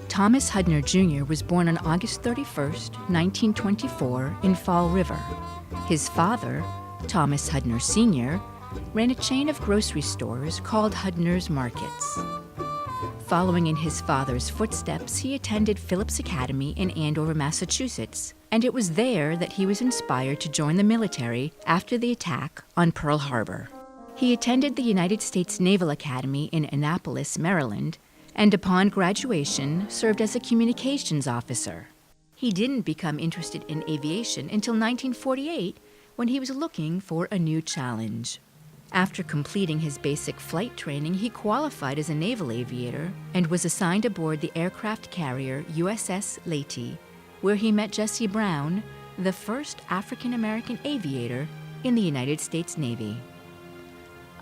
Thomas Hudner Jr. was born on August 31, 1924, in Fall River. His father, Thomas Hudner Sr., ran a chain of grocery stores called Hudner's Markets. Following in his father's footsteps, he attended Phillips Academy in Andover, Massachusetts, and it was there that he was inspired to join the military after the attack on Pearl Harbor. He attended the United States Naval Academy in Annapolis, Maryland, and upon graduation served as a communications officer. He didn't become interested in aviation until 1948, when he was looking for a new challenge. After completing his basic flight training, he qualified as a naval aviator and was assigned aboard the aircraft carrier USS Leyte, where he met Jesse Brown, the first African-American aviator in the United States Navy.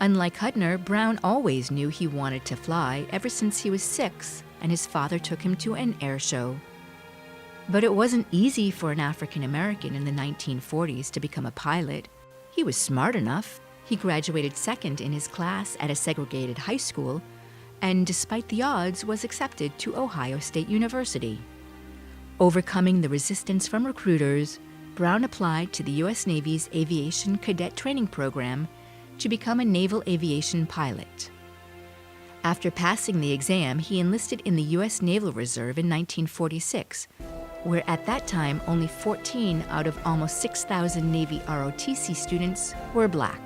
Unlike Hudner, Brown always knew he wanted to fly ever since he was 6 and his father took him to an air show. But it wasn't easy for an African-American in the 1940s to become a pilot. He was smart enough. He graduated second in his class at a segregated high school, and despite the odds, was accepted to Ohio State University. Overcoming the resistance from recruiters, Brown applied to the U.S. Navy's Aviation Cadet Training Program to become a naval aviation pilot. After passing the exam, he enlisted in the U.S. Naval Reserve in 1946, where at that time only 14 out of almost 6,000 Navy ROTC students were black.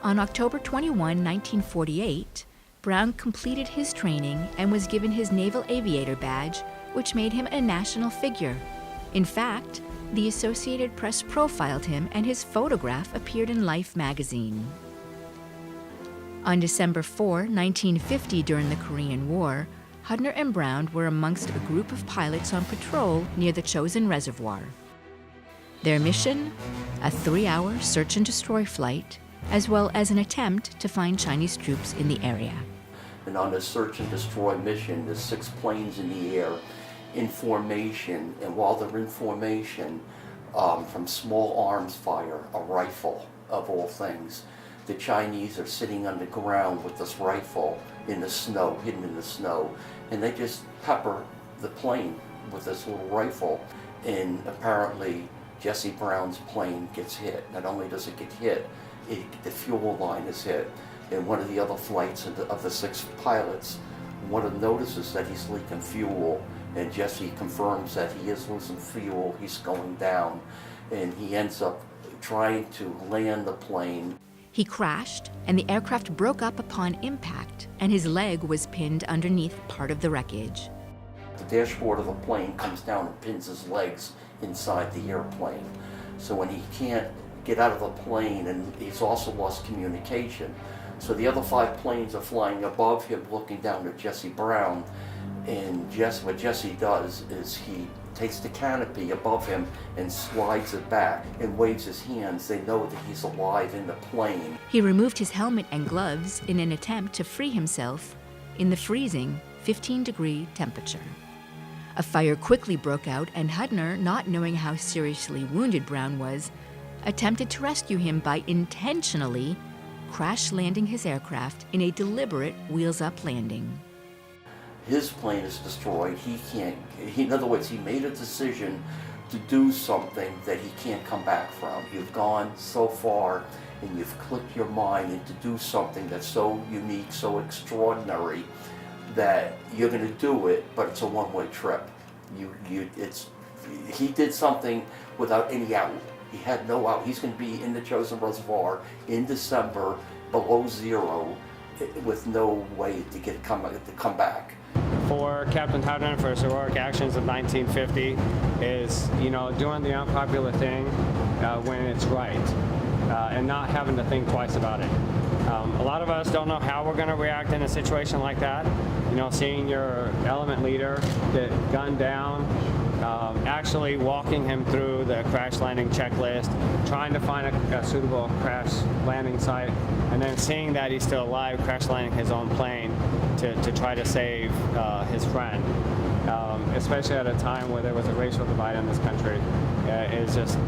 On October 21, 1948, Brown completed his training and was given his Naval Aviator Badge, which made him a national figure. In fact, the Associated Press profiled him and his photograph appeared in Life magazine. On December 4, 1950, during the Korean War, Hudner and Brown were amongst a group of pilots on patrol near the Chosin Reservoir. Their mission? A 3-hour search and destroy flight, as well as an attempt to find Chinese troops in the area. And on this search and destroy mission, there's 6 planes in the air in formation, and while they're in formation, from small arms fire, a rifle of all things, the Chinese are sitting on the ground with this rifle in the snow, hidden in the snow, and they just pepper the plane with this little rifle, and apparently Jesse Brown's plane gets hit. Not only does it get hit, the fuel line is hit, and one of the other flights of the 6 pilots, one of them notices that he's leaking fuel, and Jesse confirms that he is losing fuel, he's going down, and he ends up trying to land the plane. He crashed, and the aircraft broke up upon impact, and his leg was pinned underneath part of the wreckage. The dashboard of the plane comes down and pins his legs inside the airplane. So when he can't get out of the plane, and he's also lost communication. So the other 5 planes are flying above him, looking down at Jesse Brown, and what Jesse does is he takes the canopy above him and slides it back and waves his hands. They know that he's alive in the plane. He removed his helmet and gloves in an attempt to free himself in the freezing 15-degree temperature. A fire quickly broke out, and Hudner, not knowing how seriously wounded Brown was, attempted to rescue him by intentionally crash landing his aircraft in a deliberate wheels-up landing. His plane is destroyed. In other words, he made a decision to do something that he can't come back from. You've gone so far and you've clicked your mind into do something that's so unique, so extraordinary, that you're going to do it, but it's a one-way trip. He did something without any out. He had no out. He's going to be in the Chosin Reservoir in December, below 0, with no way to come back. For Captain Hudner, for his heroic actions of 1950, is doing the unpopular thing when it's right, and not having to think twice about it. A lot of us don't know how we're going to react in a situation like that. Seeing your element leader get gunned down, actually walking him through the crash landing checklist, trying to find a suitable crash landing site, and then seeing that he's still alive, crash landing his own plane to try to save his friend. Especially at a time where there was a racial divide in this country, is just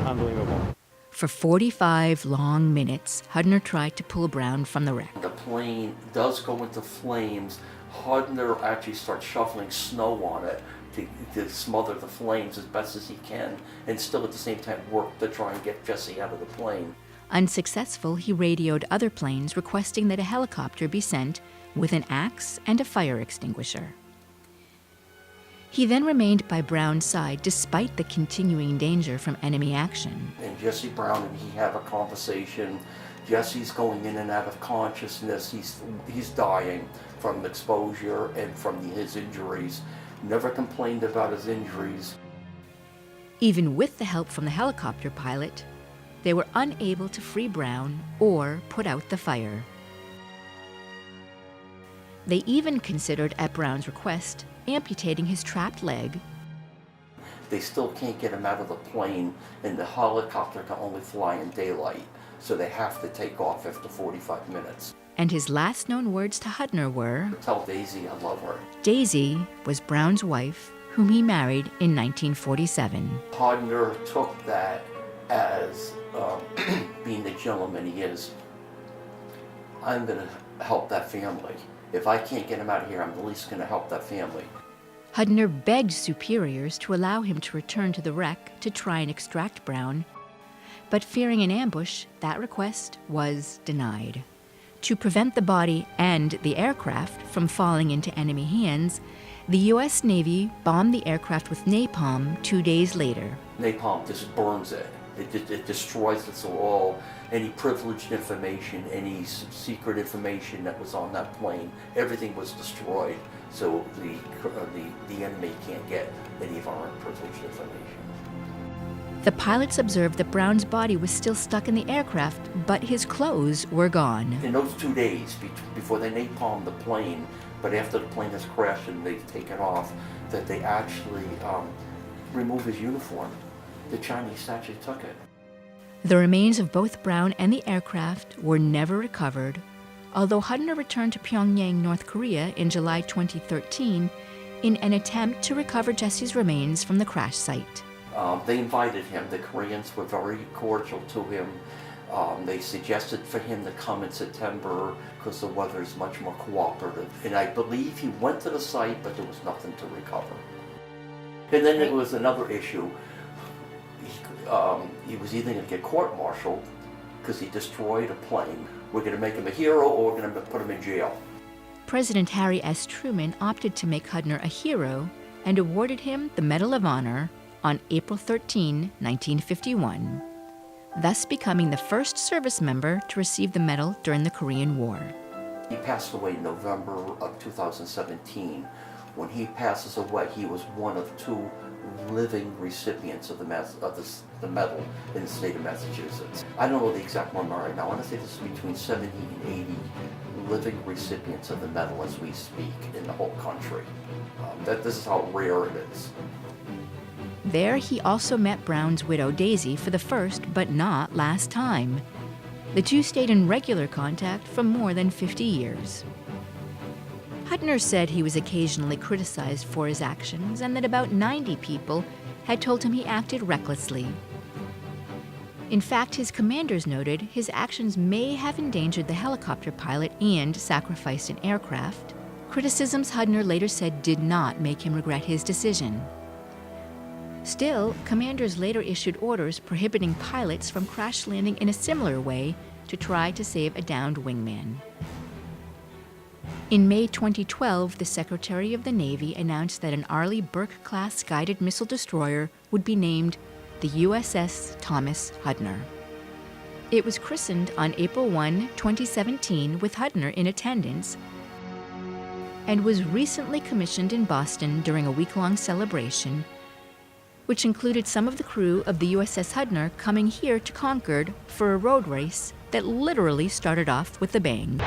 unbelievable. For 45 long minutes, Hudner tried to pull Brown from the wreck. The plane does go into flames, Hudner actually starts shoveling snow on it to smother the flames as best as he can, and still at the same time work to try and get Jesse out of the plane. Unsuccessful, he radioed other planes requesting that a helicopter be sent with an axe and a fire extinguisher. He then remained by Brown's side despite the continuing danger from enemy action. And Jesse Brown and he have a conversation. Jesse's going in and out of consciousness. He's dying from exposure and from his injuries. Never complained about his injuries. Even with the help from the helicopter pilot, they were unable to free Brown or put out the fire. They even considered, at Brown's request, amputating his trapped leg. They still can't get him out of the plane, and the helicopter can only fly in daylight, so they have to take off after 45 minutes. And his last known words to Hudner were, "Tell Daisy I love her." Daisy was Brown's wife, whom he married in 1947. Hudner took that as being the gentleman he is. I'm going to help that family. If I can't get him out of here, I'm at least going to help that family. Hudner begged superiors to allow him to return to the wreck to try and extract Brown, but fearing an ambush, that request was denied. To prevent the body and the aircraft from falling into enemy hands, the U.S. Navy bombed the aircraft with napalm 2 days later. Napalm just burns it. It destroys it, so all any privileged information, any secret information that was on that plane, everything was destroyed. So the enemy can't get any of our privileged information. The pilots observed that Brown's body was still stuck in the aircraft, but his clothes were gone. In those 2 days before they napalmed the plane, but after the plane has crashed and they've taken off, that they actually remove his uniform. The Chinese actually took it. The remains of both Brown and the aircraft were never recovered, although Hudner returned to Pyongyang, North Korea in July 2013 in an attempt to recover Jesse's remains from the crash site. They invited him. The Koreans were very cordial to him. They suggested for him to come in September because the weather is much more cooperative. And I believe he went to the site, but there was nothing to recover. And then there was another issue. He was either going to get court-martialed because he destroyed a plane. We're going to make him a hero, or we're going to put him in jail. President Harry S. Truman opted to make Hudner a hero and awarded him the Medal of Honor on April 13, 1951, thus becoming the first service member to receive the medal during the Korean War. He passed away in November of 2017. When he passes away, he was one of 2 living recipients of the medal in the state of Massachusetts. I don't know the exact number right now. I want to say this is between 70 and 80 living recipients of the medal as we speak in the whole country. This is how rare it is. There he also met Brown's widow Daisy for the first but not last time. The two stayed in regular contact for more than 50 years. Hudner said he was occasionally criticized for his actions and that about 90 people had told him he acted recklessly. In fact, his commanders noted his actions may have endangered the helicopter pilot and sacrificed an aircraft. Criticisms Hudner later said did not make him regret his decision. Still, commanders later issued orders prohibiting pilots from crash landing in a similar way to try to save a downed wingman. In May 2012, the Secretary of the Navy announced that an Arleigh Burke-class guided missile destroyer would be named the USS Thomas Hudner. It was christened on April 1, 2017, with Hudner in attendance, and was recently commissioned in Boston during a week-long celebration, which included some of the crew of the USS Hudner coming here to Concord for a road race that literally started off with a bang.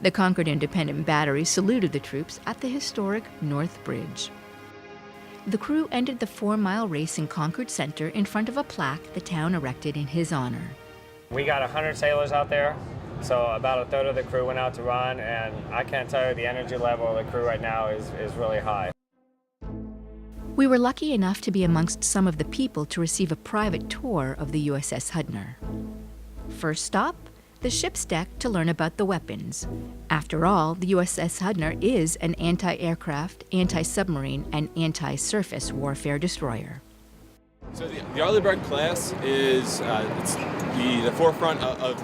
The Concord Independent Battery saluted the troops at the historic North Bridge. The crew ended the 4-mile race in Concord Center in front of a plaque the town erected in his honor. We got 100 sailors out there, so about a third of the crew went out to run, and I can't tell you, the energy level of the crew right now is really high. We were lucky enough to be amongst some of the people to receive a private tour of the USS Hudner. First stop, the ship's deck to learn about the weapons. After all, the USS Hudner is an anti-aircraft, anti-submarine, and anti-surface warfare destroyer. So the Arleigh Burke-class is it's the forefront of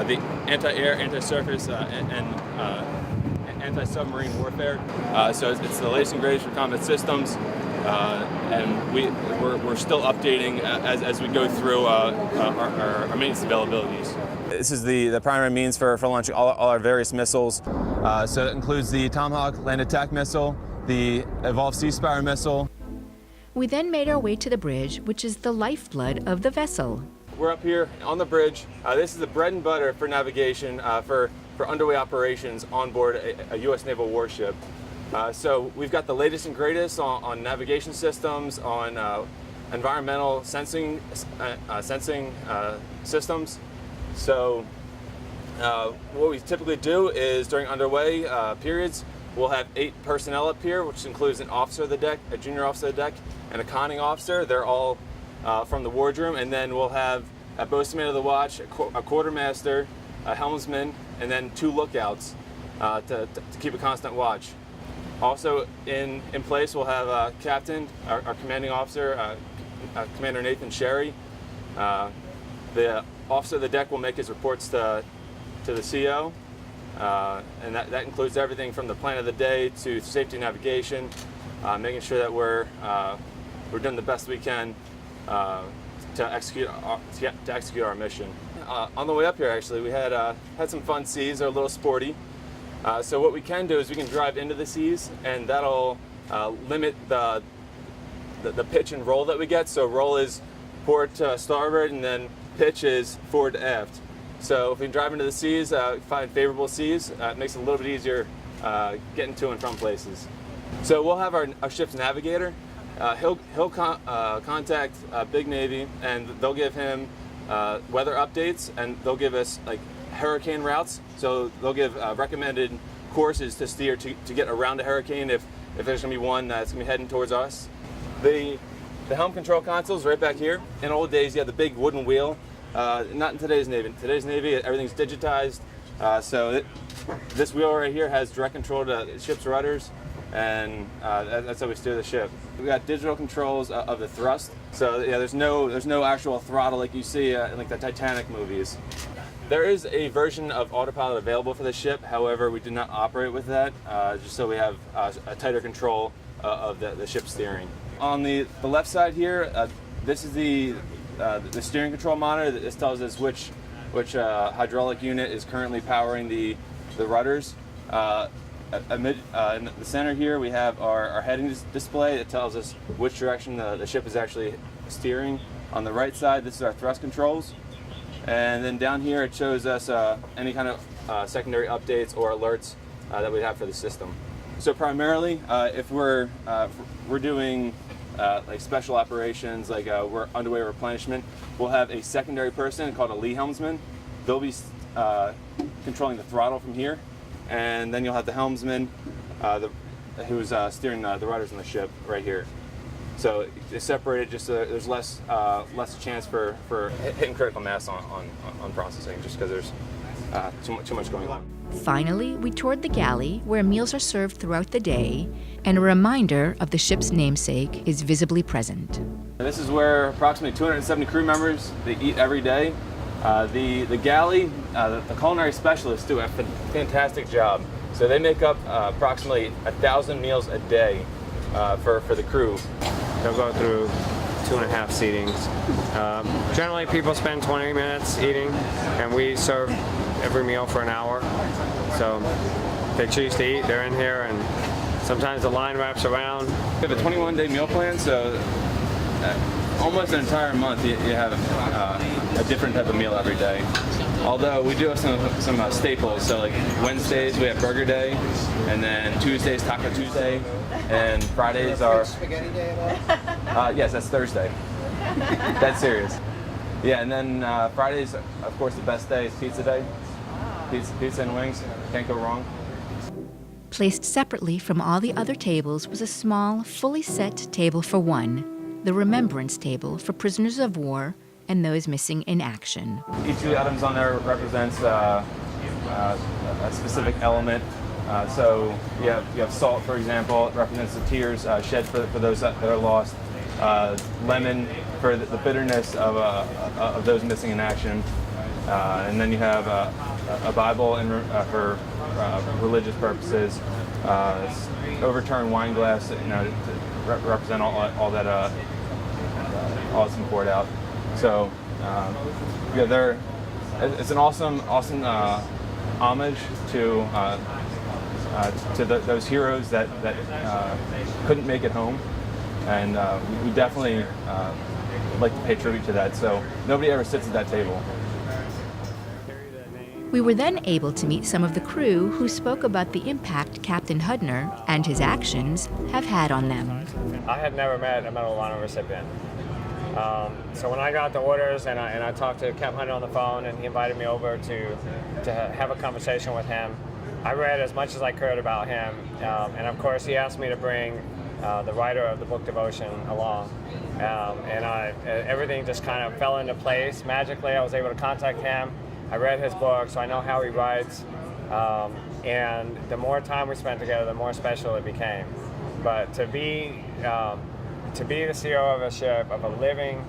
the anti-air, anti-surface, and anti-submarine warfare. So it's the latest and greatest for combat systems, and we're still updating as we go through our maintenance availabilities. This is the primary means for launching all our various missiles. So it includes the Tomahawk land attack missile, the Evolved Sea Spire missile. We then made our way to the bridge, which is the lifeblood of the vessel. We're up here on the bridge. This is the bread and butter for navigation for underway operations on board a U.S. naval warship. So we've got the latest and greatest on navigation systems, on environmental sensing systems. So what we typically do is during underway periods, we'll have 8 personnel up here, which includes an officer of the deck, a junior officer of the deck, and a conning officer. They're all from the wardroom, and then we'll have a boatswain of the watch, a quartermaster, a helmsman, and then 2 lookouts to keep a constant watch. Also in place, we'll have a captain, our commanding officer, Commander Nathan Sherry. The officer of the deck will make his reports to the CO, and that includes everything from the plan of the day to safety navigation, making sure that we're doing the best we can to execute our mission. On the way up here, actually, we had some fun seas. They're a little sporty. So what we can do is we can drive into the seas, and that'll limit the pitch and roll that we get. So roll is port to starboard, and then pitch is forward to aft. So if we drive into the seas, find favorable seas, it makes it a little bit easier getting to and from places. So we'll have our ship's navigator. He'll contact Big Navy, and they'll give him weather updates, and they'll give us like hurricane routes. So they'll give recommended courses to steer to get around a hurricane if there's going to be one that's going to be heading towards us. The helm control console's right back here. In old days, you had the big wooden wheel. Not in today's Navy. In today's Navy, everything's digitized. So this wheel right here has direct control to the ship's rudders, and that's how we steer the ship. We got digital controls of the thrust. So yeah, there's no actual throttle like you see in like the Titanic movies. There is a version of autopilot available for the ship. However, we do not operate with that, just so we have a tighter control of the ship's steering. On the left side here, this is the steering control monitor. This tells us which hydraulic unit is currently powering the rudders. In the center here, we have our heading display that tells us which direction the ship is actually steering. On the right side, this is our thrust controls. And then down here, it shows us any kind of secondary updates or alerts that we have for the system. So primarily, if we're doing like special operations, like we're underway replenishment, we'll have a secondary person called a lee helmsman. They'll be controlling the throttle from here, and then you'll have the helmsman who's steering the rudders on the ship right here. So it's separated just so there's less chance for hitting critical mass on processing, just because there's too much going on. Finally, we toured the galley, where meals are served throughout the day, and a reminder of the ship's namesake is visibly present. This is where approximately 270 crew members, they eat every day. The galley, the culinary specialists do a fantastic job. So they make up approximately 1,000 meals a day for the crew. They'll go through 2.5 seatings. Generally, people spend 20 minutes eating, and we serve every meal for an hour. So they choose to eat, they're in here, and sometimes the line wraps around. We have a 21-day meal plan, so almost an entire month you have a different type of meal every day. Although we do have some staples, so like Wednesdays we have Burger Day, and then Tuesdays Taco Tuesday, and Fridays are Spaghetti Day at all? yes, that's Thursday. That's serious. Yeah, and then Fridays, of course, the best day is Pizza Day. Pizza and wings, can't go wrong. Placed separately from all the other tables was a small, fully set table for one, the remembrance table for prisoners of war and those missing in action. Each of the items on there represents a specific element. So you have salt, for example. It represents the tears shed for those that are lost. Lemon for the bitterness of those missing in action. And then you have a Bible for religious purposes. Overturned wine glass, to represent all that all that's been poured out. So it's an awesome homage to those heroes that couldn't make it home, and we definitely like to pay tribute to that. So nobody ever sits at that table. We were then able to meet some of the crew who spoke about the impact Captain Hudner and his actions have had on them. I had never met a Medal of Honor recipient. So when I got the orders and I talked to Captain Hudner on the phone and he invited me over to have a conversation with him, I read as much as I could about him. And of course he asked me to bring the writer of the book Devotion along. And everything just kind of fell into place magically. I was able to contact him. I read his book, so I know how he writes, and the more time we spent together, the more special it became. But to be the CEO of a ship, of a living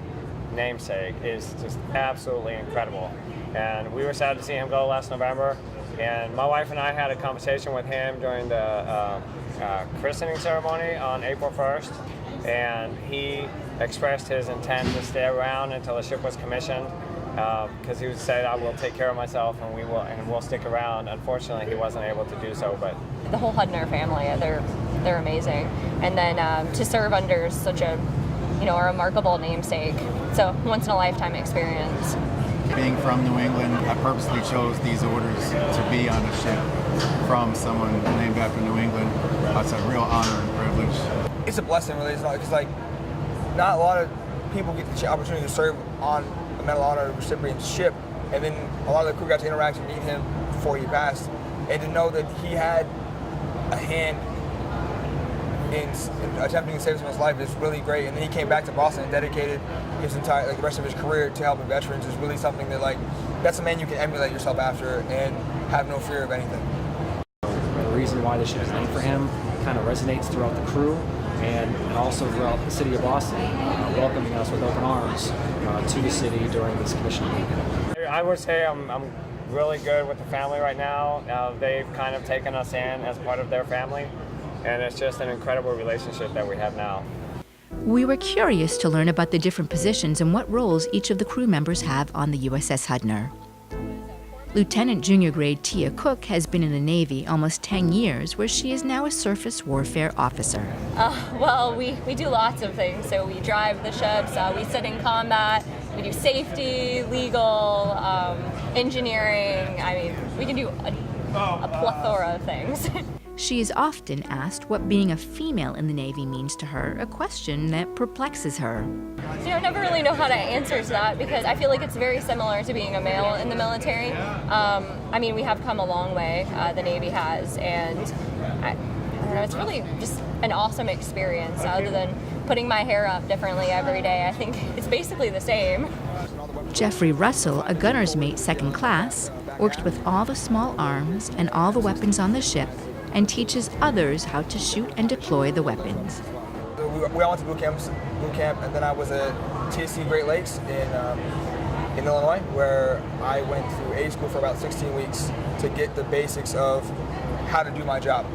namesake, is just absolutely incredible. And we were sad to see him go last November, and my wife and I had a conversation with him during the christening ceremony on April 1st, and he expressed his intent to stay around until the ship was commissioned. Because he would say, "I will take care of myself, and we'll stick around." Unfortunately, he wasn't able to do so. But the whole Hudner family, they're amazing, and then to serve under such a remarkable namesake, it's a once in a lifetime experience. Being from New England, I purposely chose these orders to be on a ship from someone named after New England. It's a real honor and privilege. It's a blessing, really. It's not because not a lot of people get the opportunity to serve on a Medal of Honor recipient ship, and then a lot of the crew got to interact and meet him before he passed, and to know that he had a hand in attempting to save someone's life is really great. And then he came back to Boston and dedicated his entire the rest of his career to helping veterans is really something that that's a man you can emulate yourself after and have no fear of anything. The reason why the ship is named for him kind of resonates throughout the crew and also throughout the city of Boston, welcoming us with open arms to the city during this commissioning week. I would say I'm really good with the family right now. They've kind of taken us in as part of their family, and it's just an incredible relationship that we have now. We were curious to learn about the different positions and what roles each of the crew members have on the USS Hudner. Lieutenant Junior Grade Tia Cook has been in the Navy almost 10 years, where she is now a surface warfare officer. Well, we do lots of things. So we drive the ships, we sit in combat, we do safety, legal, engineering. I mean, we can do a plethora of things. She is often asked what being a female in the Navy means to her, a question that perplexes her. I never really know how to answer to that because I feel like it's very similar to being a male in the military. I mean, we have come a long way, the Navy has, and I don't know, it's really just an awesome experience other than putting my hair up differently every day. I think it's basically the same. Jeffrey Russell, a gunner's mate second class, works with all the small arms and all the weapons on the ship and teaches others how to shoot and deploy the weapons. We all went to boot camp, and then I was at TSC Great Lakes in Illinois, where I went through A school for about 16 weeks to get the basics of how to do my job.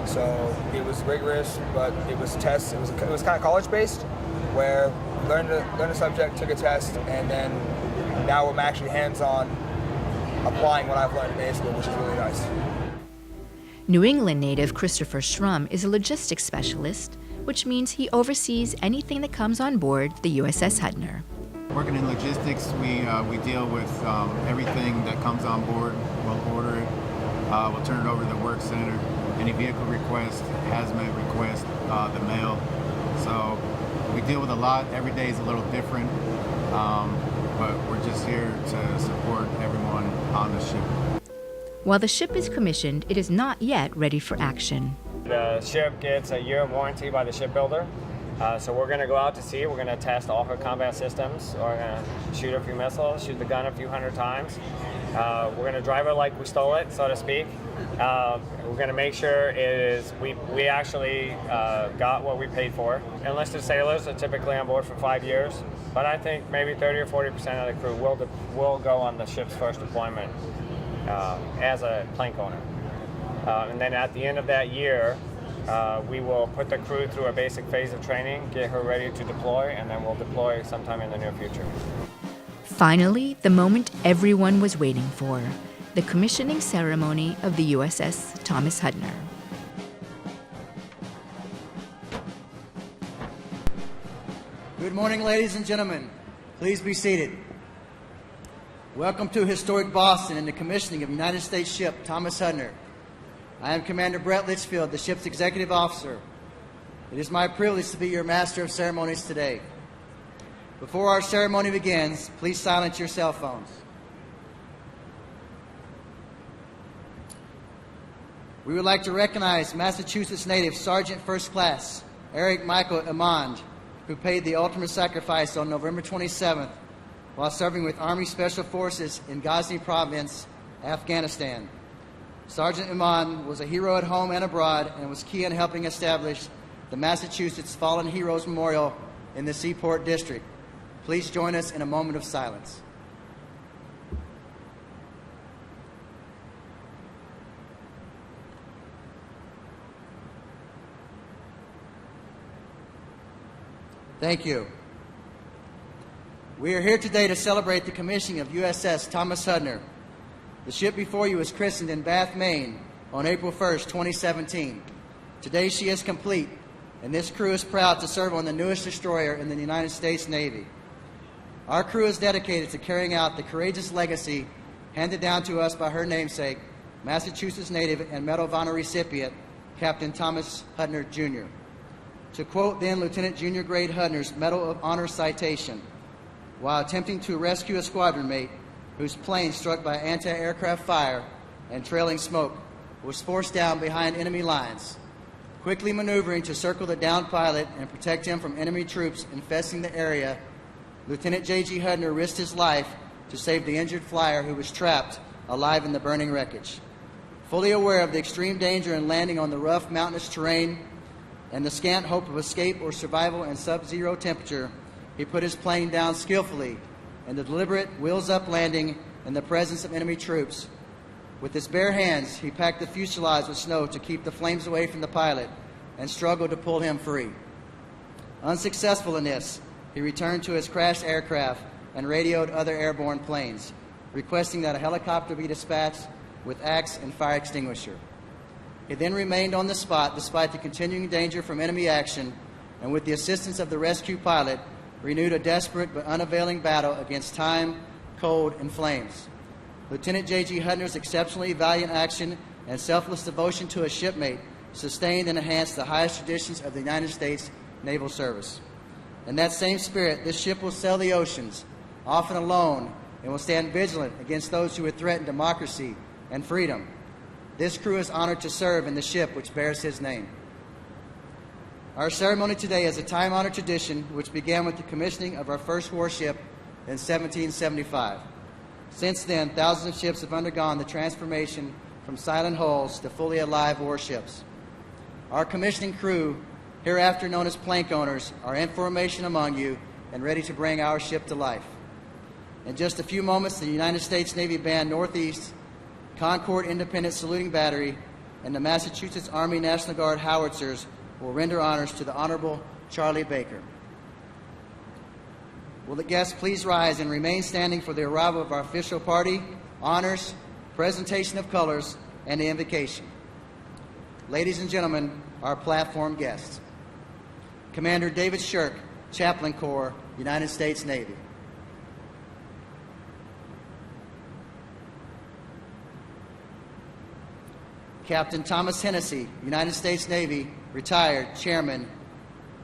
So it was rigorous, but it was tests. It was kind of college-based, where learned a subject, took a test, and then now I'm actually hands-on applying what I've learned in A school, which is really nice. New England native Christopher Schrum is a logistics specialist, which means he oversees anything that comes on board the USS Hudner. Working in logistics, we deal with everything that comes on board. We'll order it, we'll turn it over to the work center. Any vehicle request, hazmat request, the mail. So we deal with a lot. Every day is a little different, but we're just here to support everyone on the ship. While the ship is commissioned, it is not yet ready for action. The ship gets a year warranty by the shipbuilder, So we're going to go out to sea. We're going to test all her combat systems. We're going to shoot a few missiles, shoot the gun a few hundred times. We're going to drive it like we stole it, so to speak. We're going to make sure we actually got what we paid for. Enlisted sailors are typically on board for 5 years, but I think maybe 30 or 40% of the crew will go on the ship's first deployment as a plank owner. And then at the end of that year, we will put the crew through a basic phase of training, get her ready to deploy, and then we'll deploy sometime in the near future. Finally, the moment everyone was waiting for, the commissioning ceremony of the USS Thomas Hudner. Good morning, ladies and gentlemen. Please be seated. Welcome to historic Boston and the commissioning of United States ship Thomas Hudner. I am Commander Brett Litchfield, the ship's executive officer. It is my privilege to be your master of ceremonies today. Before our ceremony begins, please silence your cell phones. We would like to recognize Massachusetts native Sergeant First Class Eric Michael Amand, who paid the ultimate sacrifice on November 27th while serving with Army Special Forces in Ghazni Province, Afghanistan. Sergeant Amand was a hero at home and abroad and was key in helping establish the Massachusetts Fallen Heroes Memorial in the Seaport District. Please join us in a moment of silence. Thank you. We are here today to celebrate the commissioning of USS Thomas Hudner. The ship before you was christened in Bath, Maine on April 1st, 2017. Today she is complete, and this crew is proud to serve on the newest destroyer in the United States Navy. Our crew is dedicated to carrying out the courageous legacy handed down to us by her namesake, Massachusetts native and Medal of Honor recipient, Captain Thomas Hudner Jr. To quote then Lieutenant Junior Grade Hudner's Medal of Honor citation, while attempting to rescue a squadron mate whose plane, struck by anti-aircraft fire and trailing smoke, was forced down behind enemy lines. Quickly maneuvering to circle the downed pilot and protect him from enemy troops infesting the area, Lieutenant J.G. Hudner risked his life to save the injured flyer who was trapped alive in the burning wreckage. Fully aware of the extreme danger in landing on the rough mountainous terrain and the scant hope of escape or survival in sub-zero temperature, he put his plane down skillfully in the deliberate wheels-up landing in the presence of enemy troops. With his bare hands, he packed the fuselage with snow to keep the flames away from the pilot and struggled to pull him free. Unsuccessful in this, he returned to his crashed aircraft and radioed other airborne planes, requesting that a helicopter be dispatched with axe and fire extinguisher. He then remained on the spot despite the continuing danger from enemy action, and with the assistance of the rescue pilot, renewed a desperate but unavailing battle against time, cold, and flames. Lieutenant J.G. Hudner's exceptionally valiant action and selfless devotion to a shipmate sustained and enhanced the highest traditions of the United States Naval Service. In that same spirit, this ship will sail the oceans, often alone, and will stand vigilant against those who would threaten democracy and freedom. This crew is honored to serve in the ship which bears his name. Our ceremony today is a time-honored tradition which began with the commissioning of our first warship in 1775. Since then, thousands of ships have undergone the transformation from silent hulls to fully alive warships. Our commissioning crew, hereafter known as plank owners, are in formation among you and ready to bring our ship to life. In just a few moments, the United States Navy Band Northeast, Concord Independent Saluting Battery, and the Massachusetts Army National Guard howitzers will render honors to the Honorable Charlie Baker. Will the guests please rise and remain standing for the arrival of our official party, honors, presentation of colors, and the invocation. Ladies and gentlemen, our platform guests. Commander David Shirk, Chaplain Corps, United States Navy. Captain Thomas Hennessy, United States Navy, retired Chairman,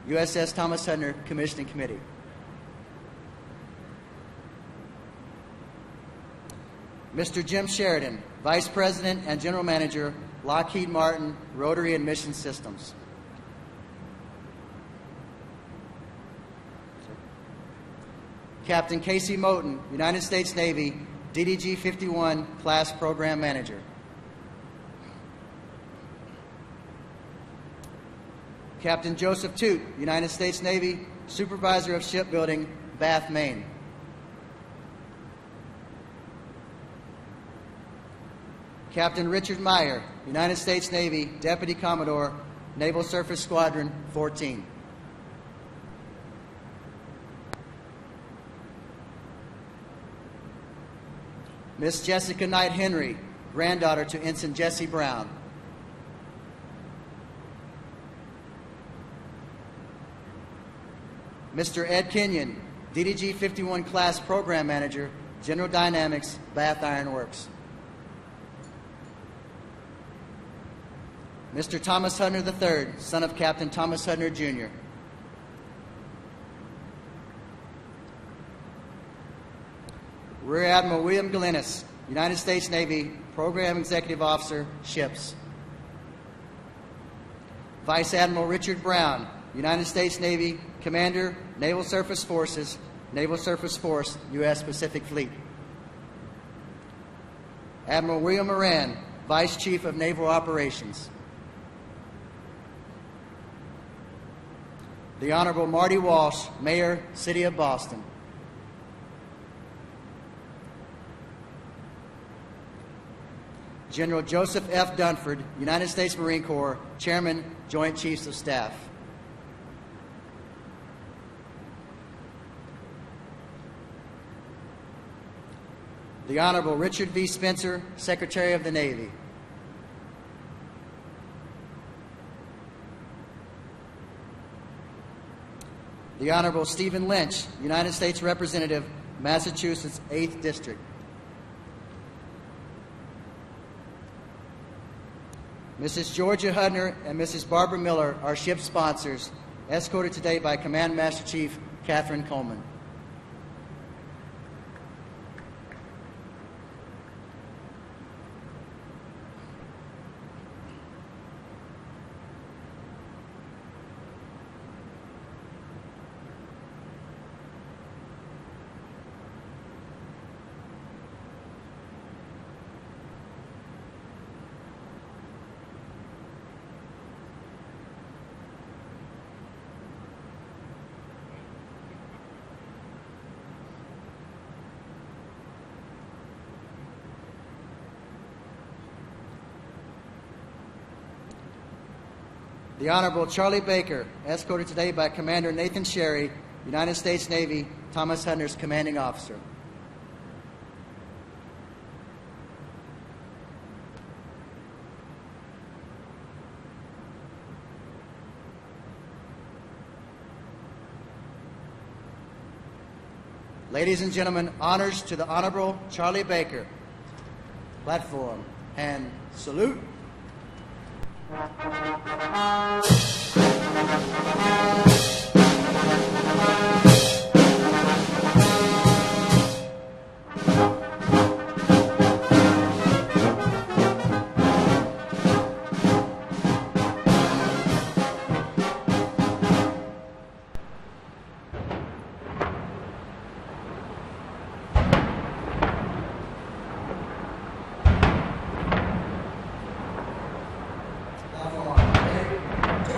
USS Thomas Hudner Commissioning Committee. Mr. Jim Sheridan, Vice President and General Manager, Lockheed Martin Rotary and Mission Systems. Captain Casey Moten, United States Navy, DDG-51 Class Program Manager. Captain Joseph Toot, United States Navy, Supervisor of Shipbuilding, Bath, Maine. Captain Richard Meyer, United States Navy, Deputy Commodore, Naval Surface Squadron 14. Miss Jessica Knight Henry, granddaughter to Ensign Jesse Brown. Mr. Ed Kenyon, DDG-51 Class Program Manager, General Dynamics, Bath Iron Works. Mr. Thomas Hudner III, son of Captain Thomas Hudner Jr. Rear Admiral William Glennis, United States Navy, Program Executive Officer, Ships. Vice Admiral Richard Brown, United States Navy, Commander, Naval Surface Forces, Naval Surface Force, U.S. Pacific Fleet. Admiral William Moran, Vice Chief of Naval Operations. The Honorable Marty Walsh, Mayor, City of Boston. General Joseph F. Dunford, United States Marine Corps, Chairman, Joint Chiefs of Staff. The Honorable Richard V. Spencer, Secretary of the Navy. The Honorable Stephen Lynch, United States Representative, Massachusetts 8th District. Mrs. Georgia Hudner and Mrs. Barbara Miller are ship sponsors, escorted today by Command Master Chief Catherine Coleman. The Honorable Charlie Baker, escorted today by Commander Nathan Sherry, United States Navy, Thomas Hudner's commanding officer. Ladies and gentlemen, honors to the Honorable Charlie Baker. Platform and salute. Two.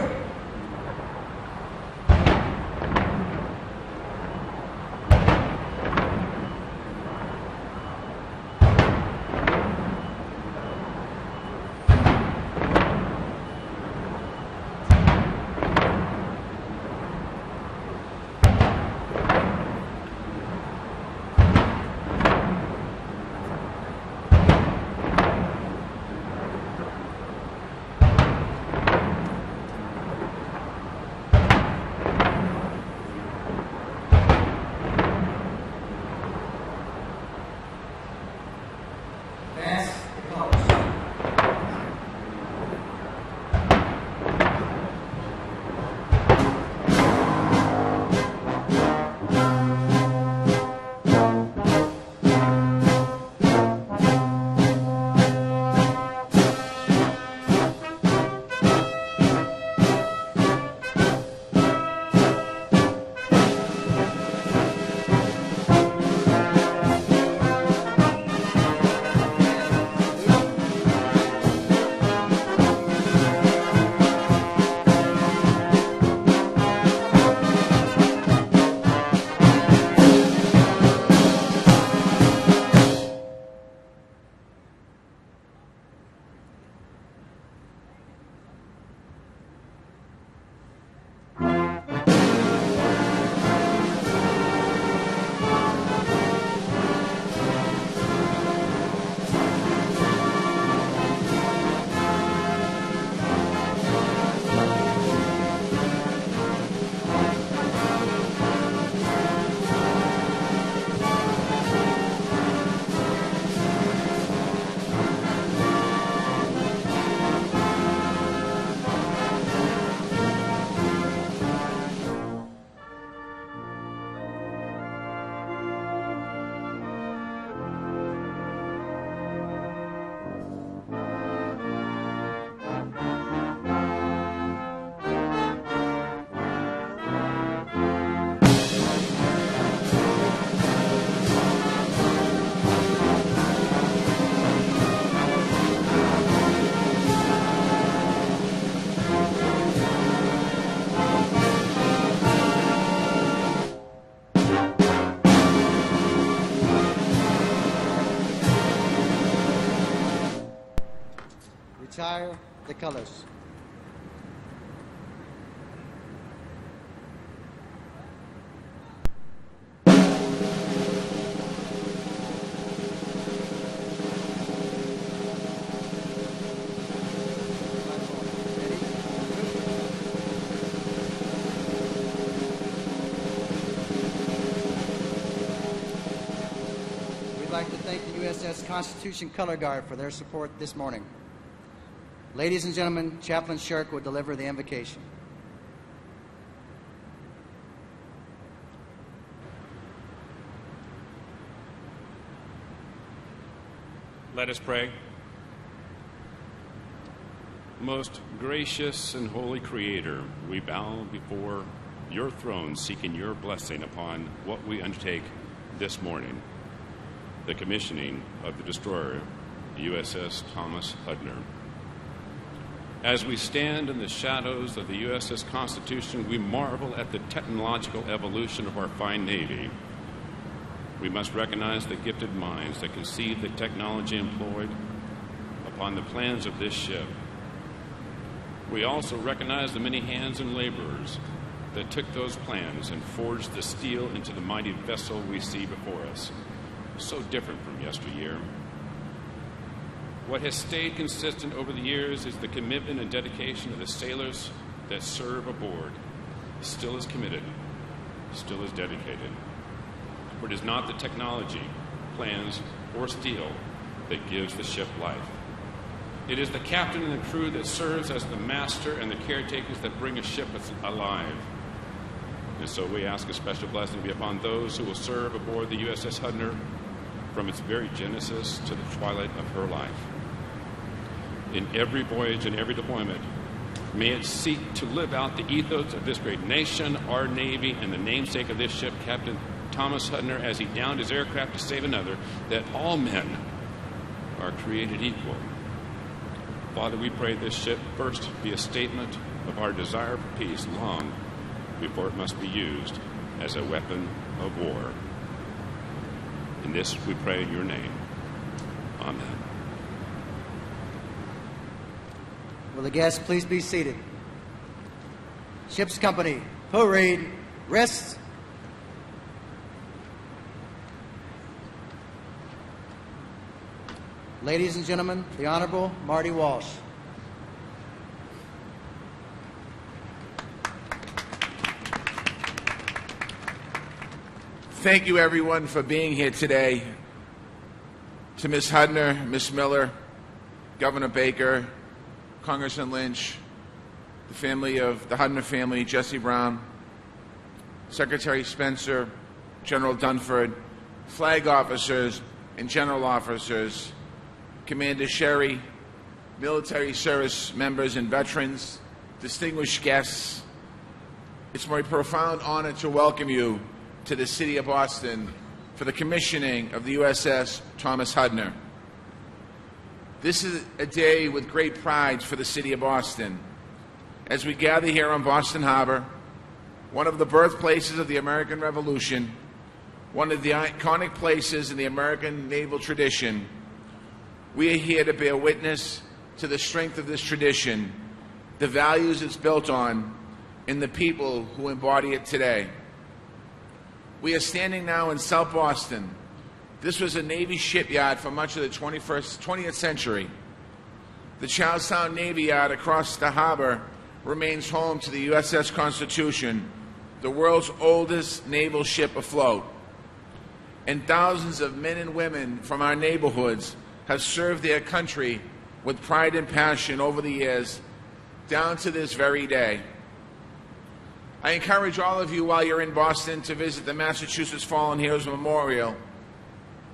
retire the colors. We'd like to thank the USS Constitution Color Guard for their support this morning. Ladies and gentlemen, Chaplain Shirk will deliver the invocation. Let us pray. Most gracious and holy Creator, we bow before your throne seeking your blessing upon what we undertake this morning, the commissioning of the destroyer, USS Thomas Hudner. As we stand in the shadows of the USS Constitution, we marvel at the technological evolution of our fine Navy. We must recognize the gifted minds that conceive the technology employed upon the plans of this ship. We also recognize the many hands and laborers that took those plans and forged the steel into the mighty vessel we see before us, so different from yesteryear. What has stayed consistent over the years is the commitment and dedication of the sailors that serve aboard. Still as committed, still as dedicated. For it is not the technology, plans, or steel that gives the ship life. It is the captain and the crew that serves as the master and the caretakers that bring a ship alive. And so we ask a special blessing to be upon those who will serve aboard the USS Hudner from its very genesis to the twilight of her life. In every voyage and every deployment, may it seek to live out the ethos of this great nation, our Navy, and the namesake of this ship, Captain Thomas Hudner, as he downed his aircraft to save another, that all men are created equal. Father, we pray this ship first be a statement of our desire for peace long before it must be used as a weapon of war. In this we pray in your name. Amen. Will the guests please be seated? Ship's company, parade, rest. Ladies and gentlemen, the Honorable Marty Walsh. Thank you, everyone, for being here today. To Ms. Hudner, Ms. Miller, Governor Baker, Congressman Lynch, the family of the Hudner family, Jesse Brown, Secretary Spencer, General Dunford, flag officers and general officers, Commander Sherry, military service members and veterans, distinguished guests. It's my profound honor to welcome you to the city of Boston for the commissioning of the USS Thomas Hudner. This is a day with great pride for the city of Boston. As we gather here on Boston Harbor, one of the birthplaces of the American Revolution, one of the iconic places in the American naval tradition, we are here to bear witness to the strength of this tradition, the values it's built on, and the people who embody it today. We are standing now in South Boston. This was a Navy shipyard for much of the 20th century. The Charlestown Navy Yard across the harbor remains home to the USS Constitution, the world's oldest naval ship afloat. And thousands of men and women from our neighborhoods have served their country with pride and passion over the years, down to this very day. I encourage all of you, while you're in Boston, to visit the Massachusetts Fallen Heroes Memorial,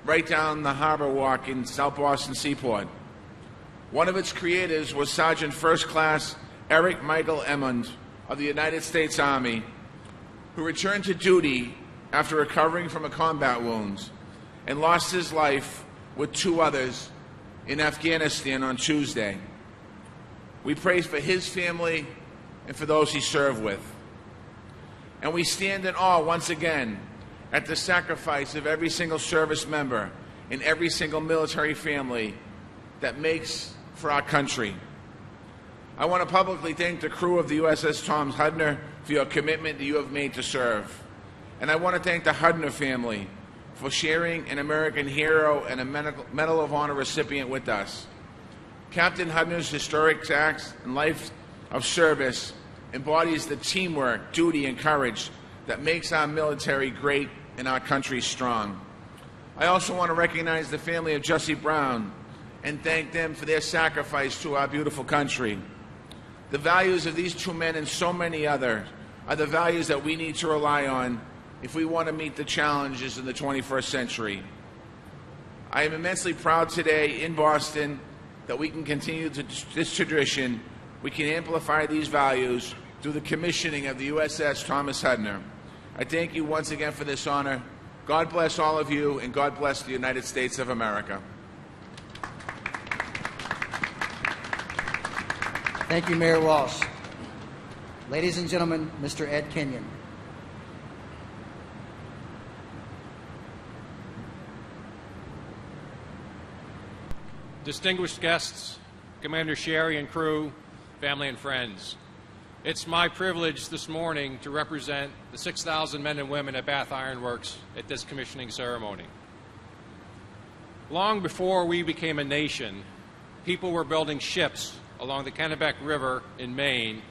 right down the Harbor Walk in South Boston Seaport. One of its creators was Sergeant First Class Eric Michael Emmond of the United States Army, who returned to duty after recovering from a combat wound and lost his life with two others in Afghanistan on Tuesday. We pray for his family and for those he served with. And we stand in awe once again at the sacrifice of every single service member and every single military family that makes for our country. I want to publicly thank the crew of the USS Thomas Hudner for your commitment that you have made to serve. And I want to thank the Hudner family for sharing an American hero and a Medal of Honor recipient with us. Captain Hudner's historic acts and life of service embodies the teamwork, duty, and courage that makes our military great and our country strong. I also want to recognize the family of Jesse Brown and thank them for their sacrifice to our beautiful country. The values of these two men and so many others are the values that we need to rely on if we want to meet the challenges in the 21st century. I am immensely proud today in Boston that we can continue this tradition. We can amplify these values through the commissioning of the USS Thomas Hudner. I thank you once again for this honor. God bless all of you, and God bless the United States of America. Thank you, Mayor Walsh. Ladies and gentlemen, Mr. Ed Kenyon. Distinguished guests, Commander Sherry and crew, family and friends. It's my privilege this morning to represent the 6,000 men and women at Bath Iron Works at this commissioning ceremony. Long before we became a nation, people were building ships along the Kennebec River in Maine.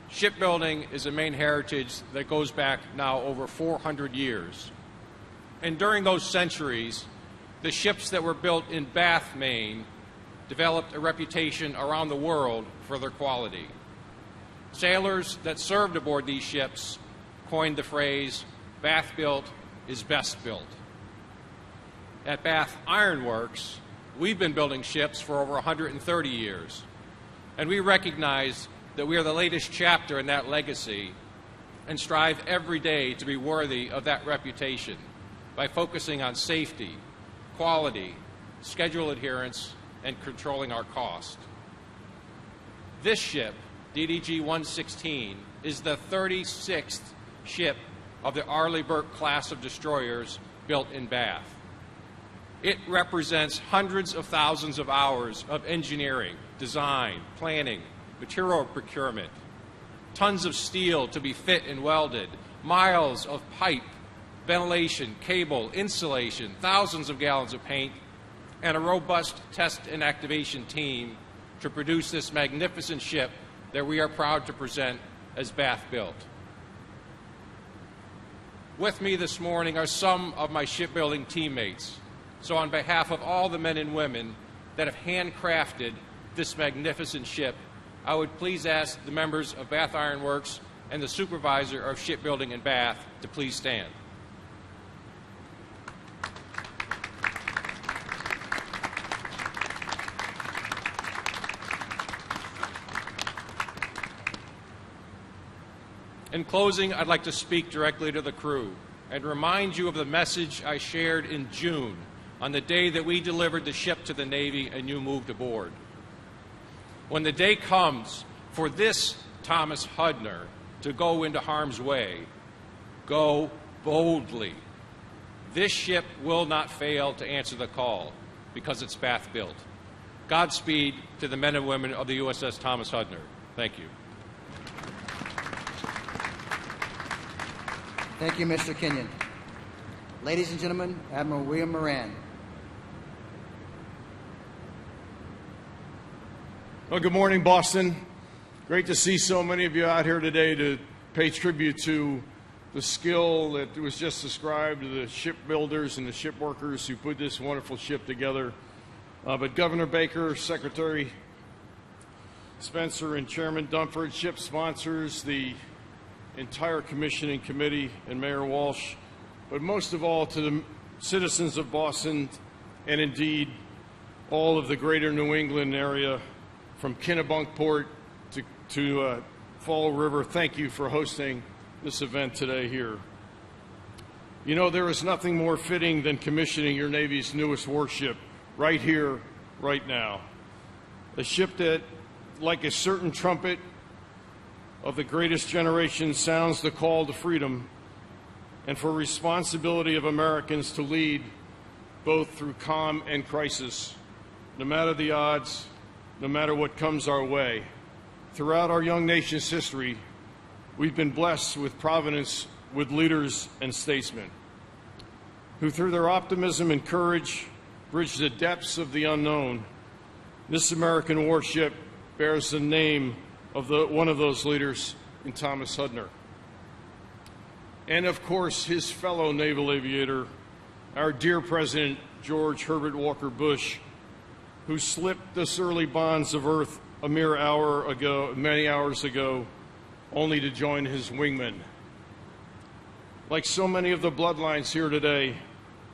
Shipbuilding is a Maine heritage that goes back now over 400 years. And during those centuries, the ships that were built in Bath, Maine, developed a reputation around the world for their quality. Sailors that served aboard these ships coined the phrase, "Bath built is best built." At Bath Iron Works, we've been building ships for over 130 years, and we recognize that we are the latest chapter in that legacy and strive every day to be worthy of that reputation by focusing on safety, quality, schedule adherence, and controlling our cost. This ship, DDG-116, is the 36th ship of the Arleigh Burke-class of destroyers built in Bath. It represents hundreds of thousands of hours of engineering, design, planning, material procurement, tons of steel to be fit and welded, miles of pipe, ventilation, cable, insulation, thousands of gallons of paint, and a robust test and activation team to produce this magnificent ship that we are proud to present as Bath built. With me this morning are some of my shipbuilding teammates. So on behalf of all the men and women that have handcrafted this magnificent ship, I would please ask the members of Bath Iron Works and the supervisor of shipbuilding in Bath to please stand. In closing, I'd like to speak directly to the crew and remind you of the message I shared in June on the day that we delivered the ship to the Navy and you moved aboard. When the day comes for this Thomas Hudner to go into harm's way, go boldly. This ship will not fail to answer the call because it's Bath built. Godspeed to the men and women of the USS Thomas Hudner. Thank you. Thank you, Mr. Kenyon. Ladies and gentlemen, Admiral William Moran. Well, good morning, Boston. Great to see so many of you out here today to pay tribute to the skill that was just described to the shipbuilders and the ship workers who put this wonderful ship together. But Governor Baker, Secretary Spencer, and Chairman Dunford, ship sponsors, the entire commissioning committee, and Mayor Walsh, but most of all to the citizens of Boston and indeed all of the greater New England area from Kennebunkport to Fall River. Thank you for hosting this event today here. You know, there is nothing more fitting than commissioning your Navy's newest warship right here, right now. A ship that, like a certain trumpet of the greatest generation, sounds the call to freedom and for responsibility of Americans to lead both through calm and crisis, no matter the odds, no matter what comes our way. Throughout our young nation's history, we've been blessed with providence, with leaders and statesmen who, through their optimism and courage, bridged the depths of the unknown. This American warship bears the name of one of those leaders in Thomas Hudner. And of course, his fellow naval aviator, our dear President George Herbert Walker Bush, who slipped the surly bonds of earth a mere hour ago, many hours ago, only to join his wingman. Like so many of the bloodlines here today,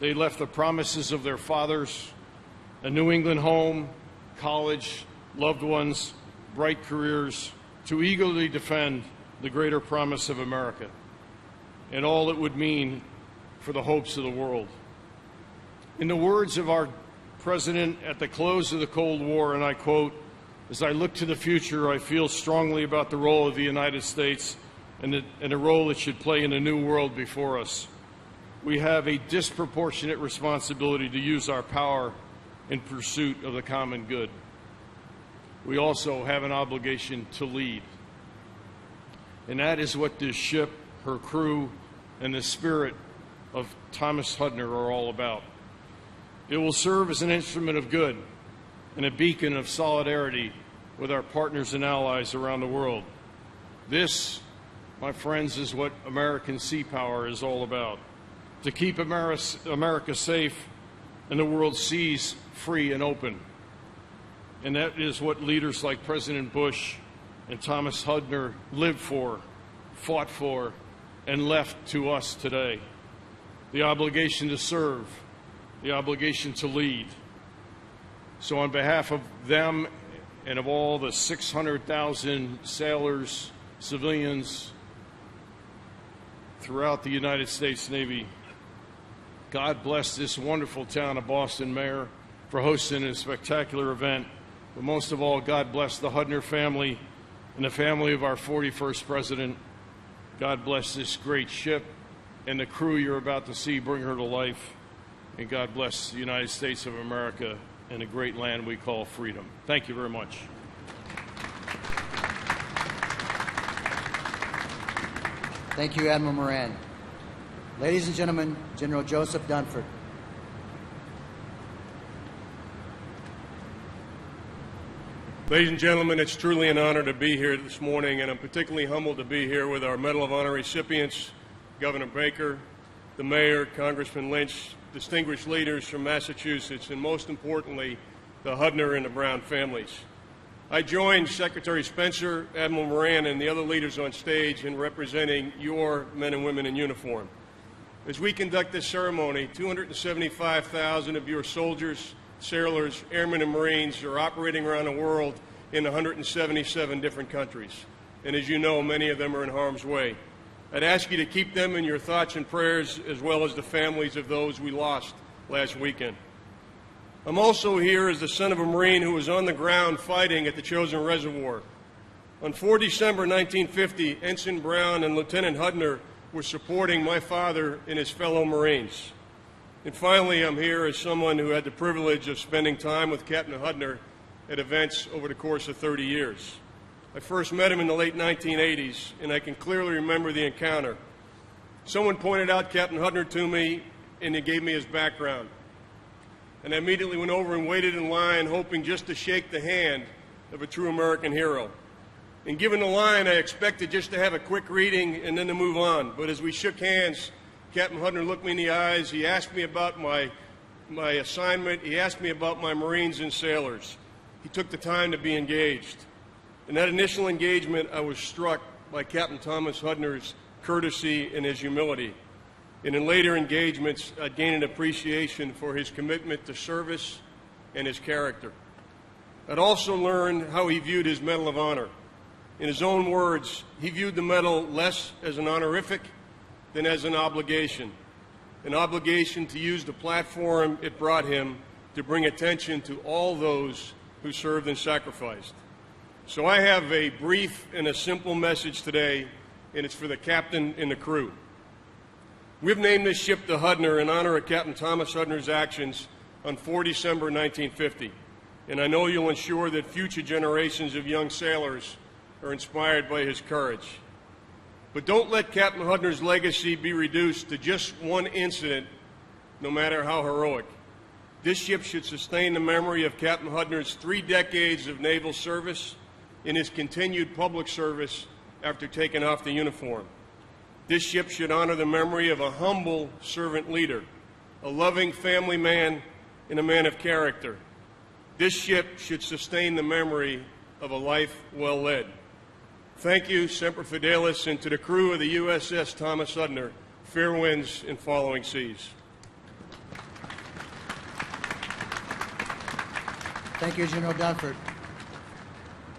they left the promises of their fathers, a New England home, college, loved ones, bright careers, to eagerly defend the greater promise of America and all it would mean for the hopes of the world. In the words of our President at the close of the Cold War, and I quote, "As I look to the future, I feel strongly about the role of the United States and the role it should play in the new world before us. We have a disproportionate responsibility to use our power in pursuit of the common good. We also have an obligation to lead." And that is what this ship, her crew, and the spirit of Thomas Hudner are all about. It will serve as an instrument of good and a beacon of solidarity with our partners and allies around the world. This, my friends, is what American sea power is all about: to keep America safe and the world's seas free and open. And that is what leaders like President Bush and Thomas Hudner lived for, fought for, and left to us today. The obligation to serve, the obligation to lead. So on behalf of them and of all the 600,000 sailors, civilians throughout the United States Navy, God bless this wonderful town of Boston, Mayor, for hosting a spectacular event. But most of all, God bless the Hudner family and the family of our 41st President. God bless this great ship and the crew you're about to see bring her to life. And God bless the United States of America and the great land we call freedom. Thank you very much. Thank you, Admiral Moran. Ladies and gentlemen, General Joseph Dunford. Ladies and gentlemen, it's truly an honor to be here this morning, and I'm particularly humbled to be here with our Medal of Honor recipients, Governor Baker, the Mayor, Congressman Lynch, distinguished leaders from Massachusetts, and most importantly, the Hudner and the Brown families. I joined Secretary Spencer, Admiral Moran, and the other leaders on stage in representing your men and women in uniform. As we conduct this ceremony, 275,000 of your soldiers, sailors, airmen, and Marines are operating around the world in 177 different countries. And as you know, many of them are in harm's way. I'd ask you to keep them in your thoughts and prayers, as well as the families of those we lost last weekend. I'm also here as the son of a Marine who was on the ground fighting at the Chosin Reservoir. On 4 December 1950, Ensign Brown and Lieutenant Hudner were supporting my father and his fellow Marines. And finally, I'm here as someone who had the privilege of spending time with Captain Hudner at events over the course of 30 years. I first met him in the late 1980s, and I can clearly remember the encounter. Someone pointed out Captain Hudner to me, and he gave me his background. And I immediately went over and waited in line, hoping just to shake the hand of a true American hero. And given the line, I expected just to have a quick reading and then to move on. But as we shook hands, Captain Hudner looked me in the eyes. He asked me about my assignment. He asked me about my Marines and sailors. He took the time to be engaged. In that initial engagement, I was struck by Captain Thomas Hudner's courtesy and his humility. And in later engagements, I gained an appreciation for his commitment to service and his character. I'd also learned how he viewed his Medal of Honor. In his own words, he viewed the medal less as an honorific than as an obligation to use the platform it brought him to bring attention to all those who served and sacrificed. So I have a brief and a simple message today, and it's for the captain and the crew. We've named this ship the Hudner in honor of Captain Thomas Hudner's actions on 4 December 1950. and I know you'll ensure that future generations of young sailors are inspired by his courage. But don't let Captain Hudner's legacy be reduced to just one incident, no matter how heroic. This ship should sustain the memory of Captain Hudner's 3 decades of naval service and his continued public service after taking off the uniform. This ship should honor the memory of a humble servant leader, a loving family man, and a man of character. This ship should sustain the memory of a life well led. Thank you, Semper Fidelis, and to the crew of the USS Thomas Hudner, fair winds and following seas. Thank you, General Dunford.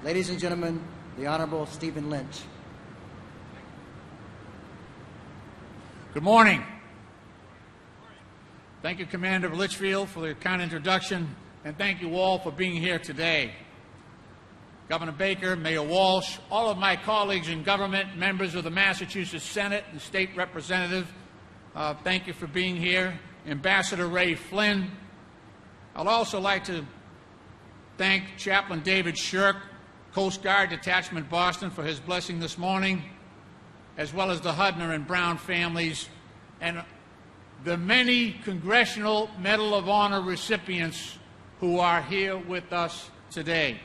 Ladies and gentlemen, the Honorable Stephen Lynch. Good morning. Thank you, Commander Litchfield, for the kind introduction, and thank you all for being here today. Governor Baker, Mayor Walsh, all of my colleagues in government, members of the Massachusetts Senate and State Representative, thank you for being here. Ambassador Ray Flynn. I'd also like to thank Chaplain David Shirk, Coast Guard Detachment Boston, for his blessing this morning, as well as the Hudner and Brown families, and the many Congressional Medal of Honor recipients who are here with us today.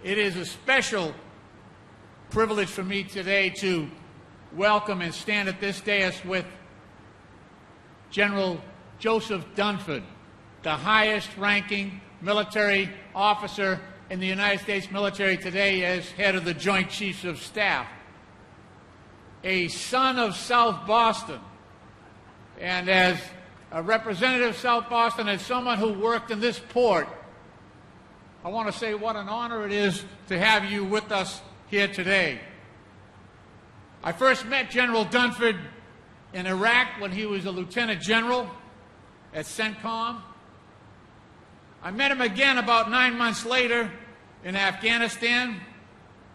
It is a special privilege for me today to welcome and stand at this dais with General Joseph Dunford, the highest-ranking military officer in the United States military today as head of the Joint Chiefs of Staff, a son of South Boston, and as a representative of South Boston, as someone who worked in this port, I want to say what an honor it is to have you with us here today. I first met General Dunford in Iraq when he was a lieutenant general at CENTCOM. I met him again about 9 months later in Afghanistan.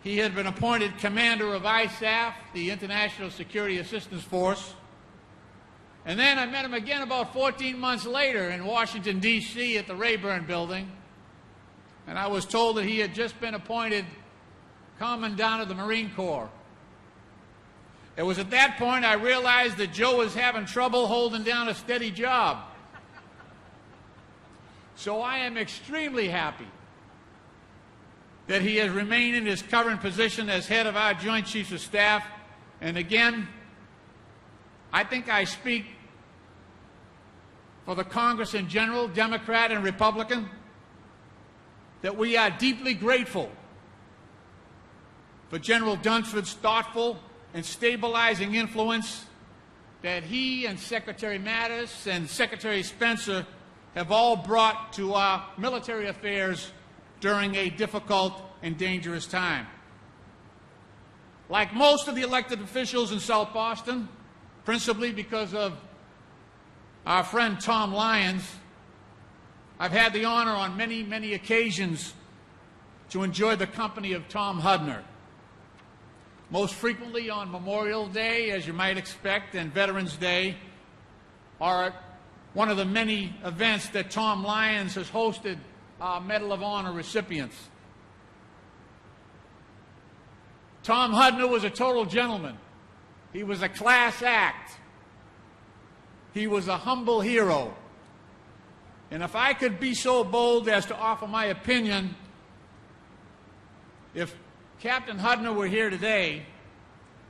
He had been appointed commander of ISAF, the International Security Assistance Force. And then I met him again about 14 months later in Washington, D.C. at the Rayburn Building. And I was told that he had just been appointed Commandant of the Marine Corps. It was at that point I realized that Joe was having trouble holding down a steady job. So I am extremely happy that he has remained in his current position as head of our Joint Chiefs of Staff. And again, I think I speak for the Congress in general, Democrat and Republican, that we are deeply grateful for General Dunford's thoughtful and stabilizing influence that he and Secretary Mattis and Secretary Spencer have all brought to our military affairs during a difficult and dangerous time. Like most of the elected officials in South Boston, principally because of our friend Tom Lyons, I've had the honor on many, many occasions to enjoy the company of Tom Hudner. Most frequently on Memorial Day, as you might expect, and Veterans Day are one of the many events that Tom Lyons has hosted Medal of Honor recipients. Tom Hudner was a total gentleman. He was a class act. He was a humble hero. And if I could be so bold as to offer my opinion, if Captain Hudner were here today,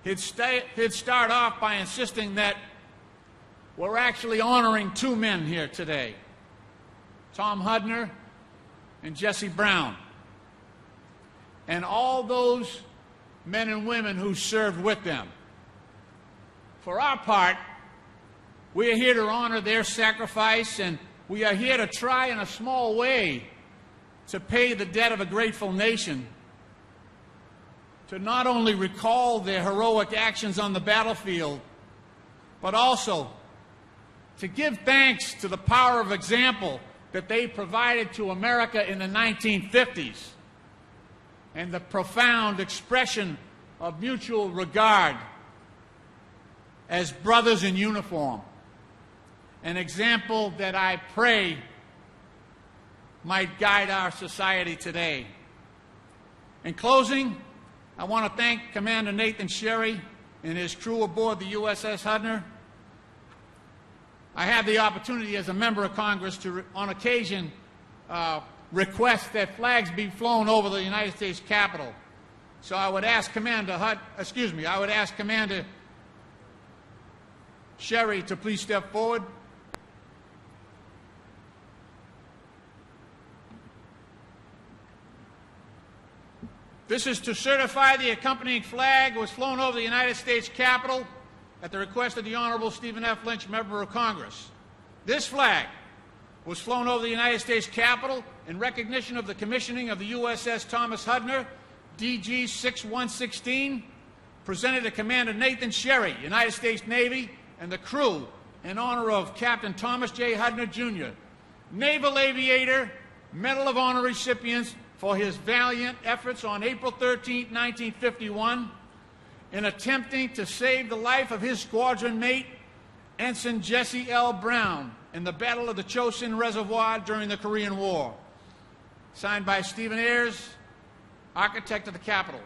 he'd start off by insisting that we're actually honoring 2 men here today, Tom Hudner and Jesse Brown, and all those men and women who served with them. For our part, we are here to honor their sacrifice, and we are here to try in a small way to pay the debt of a grateful nation, to not only recall their heroic actions on the battlefield, but also to give thanks to the power of example that they provided to America in the 1950s and the profound expression of mutual regard as brothers in uniform, an example that I pray might guide our society today. In closing, I want to thank Commander Nathan Sherry and his crew aboard the USS Hudner. I had the opportunity as a member of Congress to, on occasion, request that flags be flown over the United States Capitol. So I would ask Commander Sherry to please step forward. This is to certify the accompanying flag was flown over the United States Capitol at the request of the Honorable Stephen F. Lynch, Member of Congress. This flag was flown over the United States Capitol in recognition of the commissioning of the USS Thomas Hudner, DG 6116, presented to Commander Nathan Sherry, United States Navy, and the crew in honor of Captain Thomas J. Hudner Jr., Naval Aviator, Medal of Honor recipients for his valiant efforts on April 13, 1951, in attempting to save the life of his squadron mate, Ensign Jesse L. Brown, in the Battle of the Chosin Reservoir during the Korean War. Signed by Stephen Ayers, Architect of the Capitol.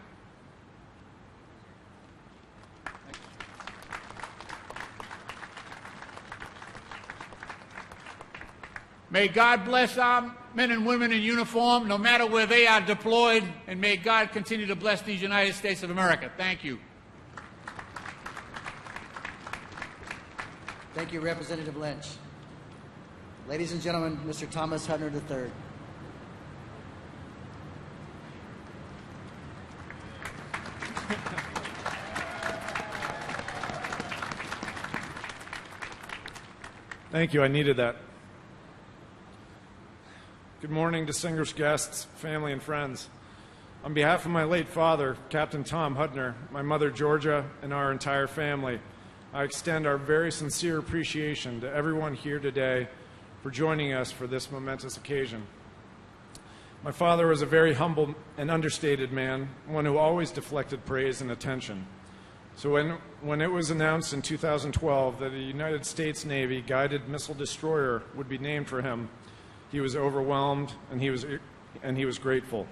May God bless our men and women in uniform, no matter where they are deployed, and may God continue to bless these United States of America. Thank you. Thank you, Representative Lynch. Ladies and gentlemen, Mr. Thomas Hudner III. Thank you. I needed that. Good morning, distinguished guests, family, and friends. On behalf of my late father, Captain Tom Hudner, my mother, Georgia, and our entire family, I extend our very sincere appreciation to everyone here today for joining us for this momentous occasion. My father was a very humble and understated man, one who always deflected praise and attention. So when it was announced in 2012 that a United States Navy guided missile destroyer would be named for him, he was overwhelmed and he was grateful.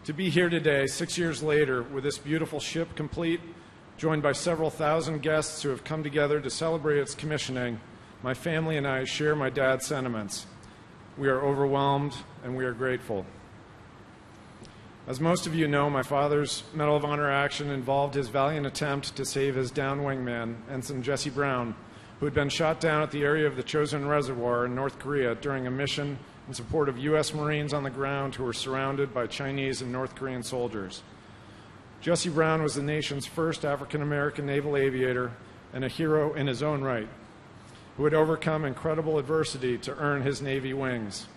To be here today, 6 years later, with this beautiful ship complete, joined by several thousand guests who have come together to celebrate its commissioning, my family and I share my dad's sentiments. We are overwhelmed and we are grateful. As most of you know, my father's Medal of Honor action involved his valiant attempt to save his downed wingman, Ensign Jesse Brown, who had been shot down at the area of the Chosin Reservoir in North Korea during a mission in support of U.S. Marines on the ground who were surrounded by Chinese and North Korean soldiers. Jesse Brown was the nation's first African-American naval aviator and a hero in his own right, who had overcome incredible adversity to earn his Navy wings.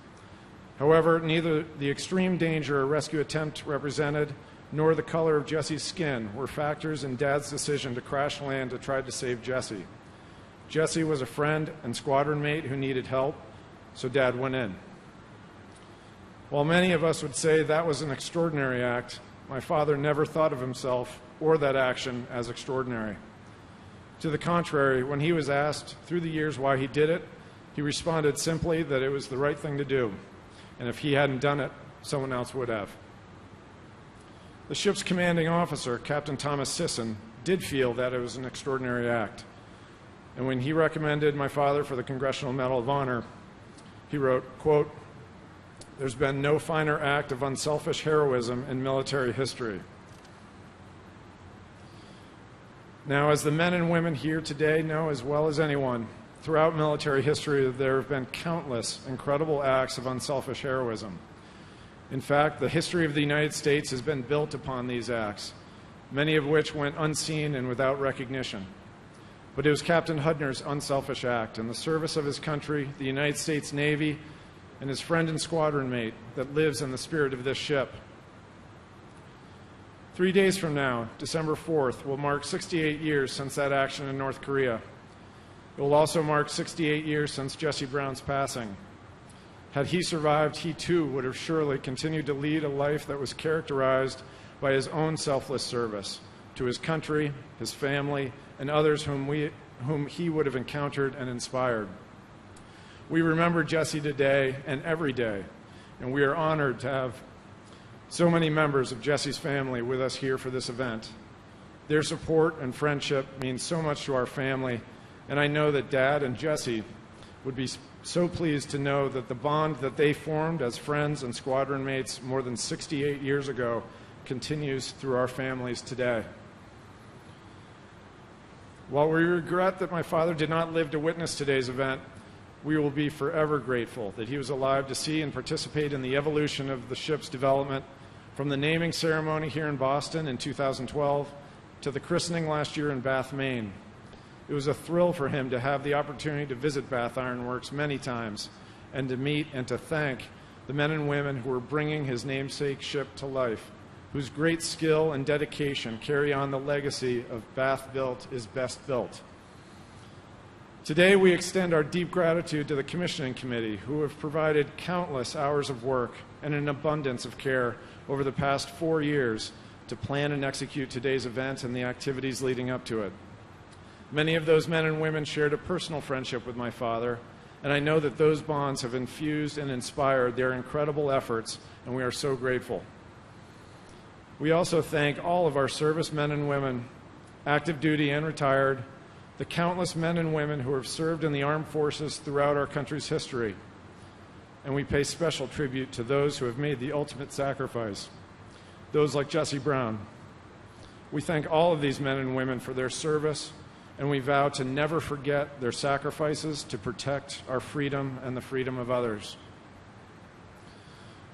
However, neither the extreme danger a rescue attempt represented nor the color of Jesse's skin were factors in Dad's decision to crash land to try to save Jesse. Jesse was a friend and squadron mate who needed help, so Dad went in. While many of us would say that was an extraordinary act, my father never thought of himself or that action as extraordinary. To the contrary, when he was asked through the years why he did it, he responded simply that it was the right thing to do, and if he hadn't done it, someone else would have. The ship's commanding officer, Captain Thomas Sisson, did feel that it was an extraordinary act. And when he recommended my father for the Congressional Medal of Honor, he wrote, quote, "There's been no finer act of unselfish heroism in military history." Now, as the men and women here today know as well as anyone, throughout military history there have been countless incredible acts of unselfish heroism. In fact, the history of the United States has been built upon these acts, many of which went unseen and without recognition. But it was Captain Hudner's unselfish act in the service of his country, the United States Navy, and his friend and squadron mate that lives in the spirit of this ship. 3 days from now, December 4th, will mark 68 years since that action in North Korea. It will also mark 68 years since Jesse Brown's passing. Had he survived, he too would have surely continued to lead a life that was characterized by his own selfless service to his country, his family, and others whom he would have encountered and inspired. We remember Jesse today and every day, and we are honored to have so many members of Jesse's family with us here for this event. Their support and friendship means so much to our family, and I know that Dad and Jesse would be so pleased to know that the bond that they formed as friends and squadron mates more than 68 years ago continues through our families today. While we regret that my father did not live to witness today's event, we will be forever grateful that he was alive to see and participate in the evolution of the ship's development, from the naming ceremony here in Boston in 2012 to the christening last year in Bath, Maine. It was a thrill for him to have the opportunity to visit Bath Iron Works many times and to meet and to thank the men and women who are bringing his namesake ship to life, whose great skill and dedication carry on the legacy of Bath built is best built. Today, we extend our deep gratitude to the Commissioning Committee, who have provided countless hours of work and an abundance of care over the past 4 years to plan and execute today's event and the activities leading up to it. Many of those men and women shared a personal friendship with my father, and I know that those bonds have infused and inspired their incredible efforts, and we are so grateful. We also thank all of our servicemen and women, active duty and retired, the countless men and women who have served in the armed forces throughout our country's history. And we pay special tribute to those who have made the ultimate sacrifice, those like Jesse Brown. We thank all of these men and women for their service, and we vow to never forget their sacrifices to protect our freedom and the freedom of others.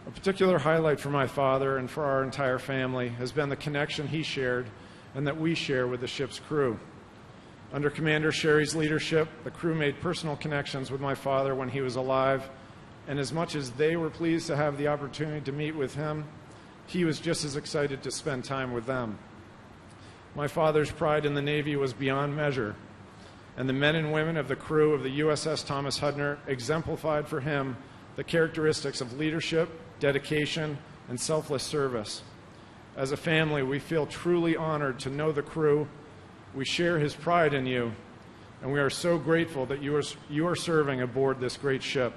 A particular highlight for my father and for our entire family has been the connection he shared and that we share with the ship's crew. Under Commander Sherry's leadership, the crew made personal connections with my father when he was alive, and as much as they were pleased to have the opportunity to meet with him, he was just as excited to spend time with them. My father's pride in the Navy was beyond measure, and the men and women of the crew of the USS Thomas Hudner exemplified for him the characteristics of leadership, dedication, and selfless service. As a family, we feel truly honored to know the crew. We share his pride in you, and we are so grateful that you are serving aboard this great ship.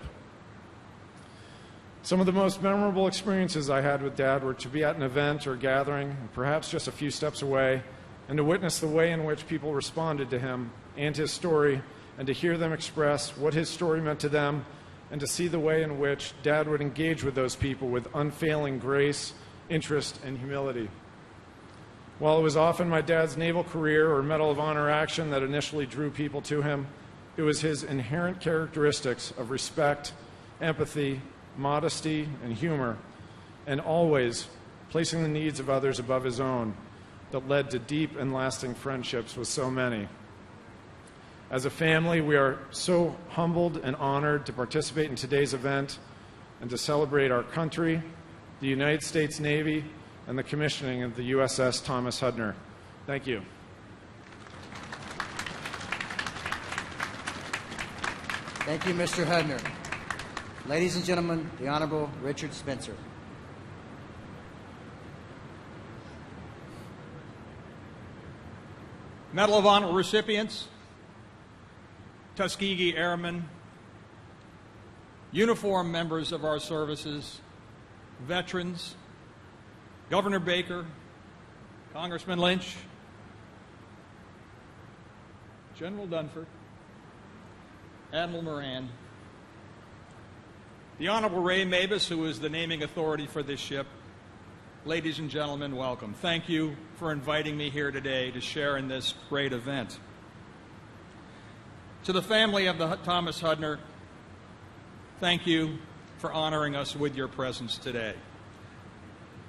Some of the most memorable experiences I had with Dad were to be at an event or gathering, perhaps just a few steps away, and to witness the way in which people responded to him and his story, and to hear them express what his story meant to them, and to see the way in which Dad would engage with those people with unfailing grace, interest, and humility. While it was often my dad's naval career or Medal of Honor action that initially drew people to him, it was his inherent characteristics of respect, empathy, modesty, and humor, and always placing the needs of others above his own, that led to deep and lasting friendships with so many. As a family, we are so humbled and honored to participate in today's event and to celebrate our country, the United States Navy, and the commissioning of the USS Thomas Hudner. Thank you. Thank you, Mr. Hudner. Ladies and gentlemen, the Honorable Richard Spencer. Medal of Honor recipients, Tuskegee Airmen, uniformed members of our services, veterans, Governor Baker, Congressman Lynch, General Dunford, Admiral Moran, the Honorable Ray Mabus, who is the naming authority for this ship. Ladies and gentlemen, welcome. Thank you for inviting me here today to share in this great event. To the family of the Thomas Hudner, thank you for honoring us with your presence today.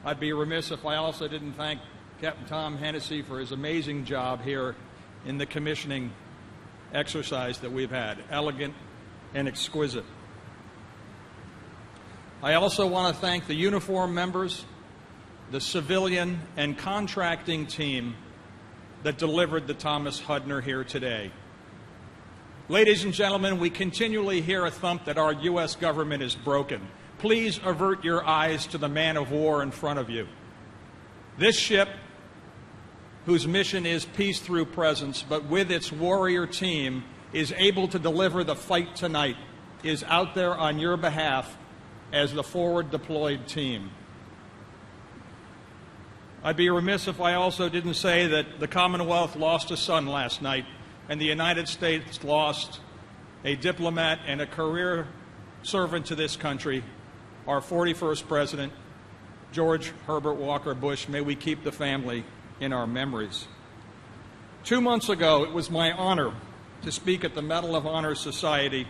I'd be remiss if I also didn't thank Captain Tom Hennessy for his amazing job here in the commissioning exercise that we've had. Elegant and exquisite. I also want to thank the uniformed members, the civilian and contracting team that delivered the Thomas Hudner here today. Ladies and gentlemen, we continually hear a thump that our U.S. government is broken. Please avert your eyes to the man of war in front of you. This ship whose mission is peace through presence, but with its warrior team is able to deliver the fight tonight, is out there on your behalf as the forward deployed team. I'd be remiss if I also didn't say that the Commonwealth lost a son last night, and the United States lost a diplomat and a career servant to this country, our 41st President, George Herbert Walker Bush. May we keep the family in our memories. 2 months ago, it was my honor to speak at the Medal of Honor Society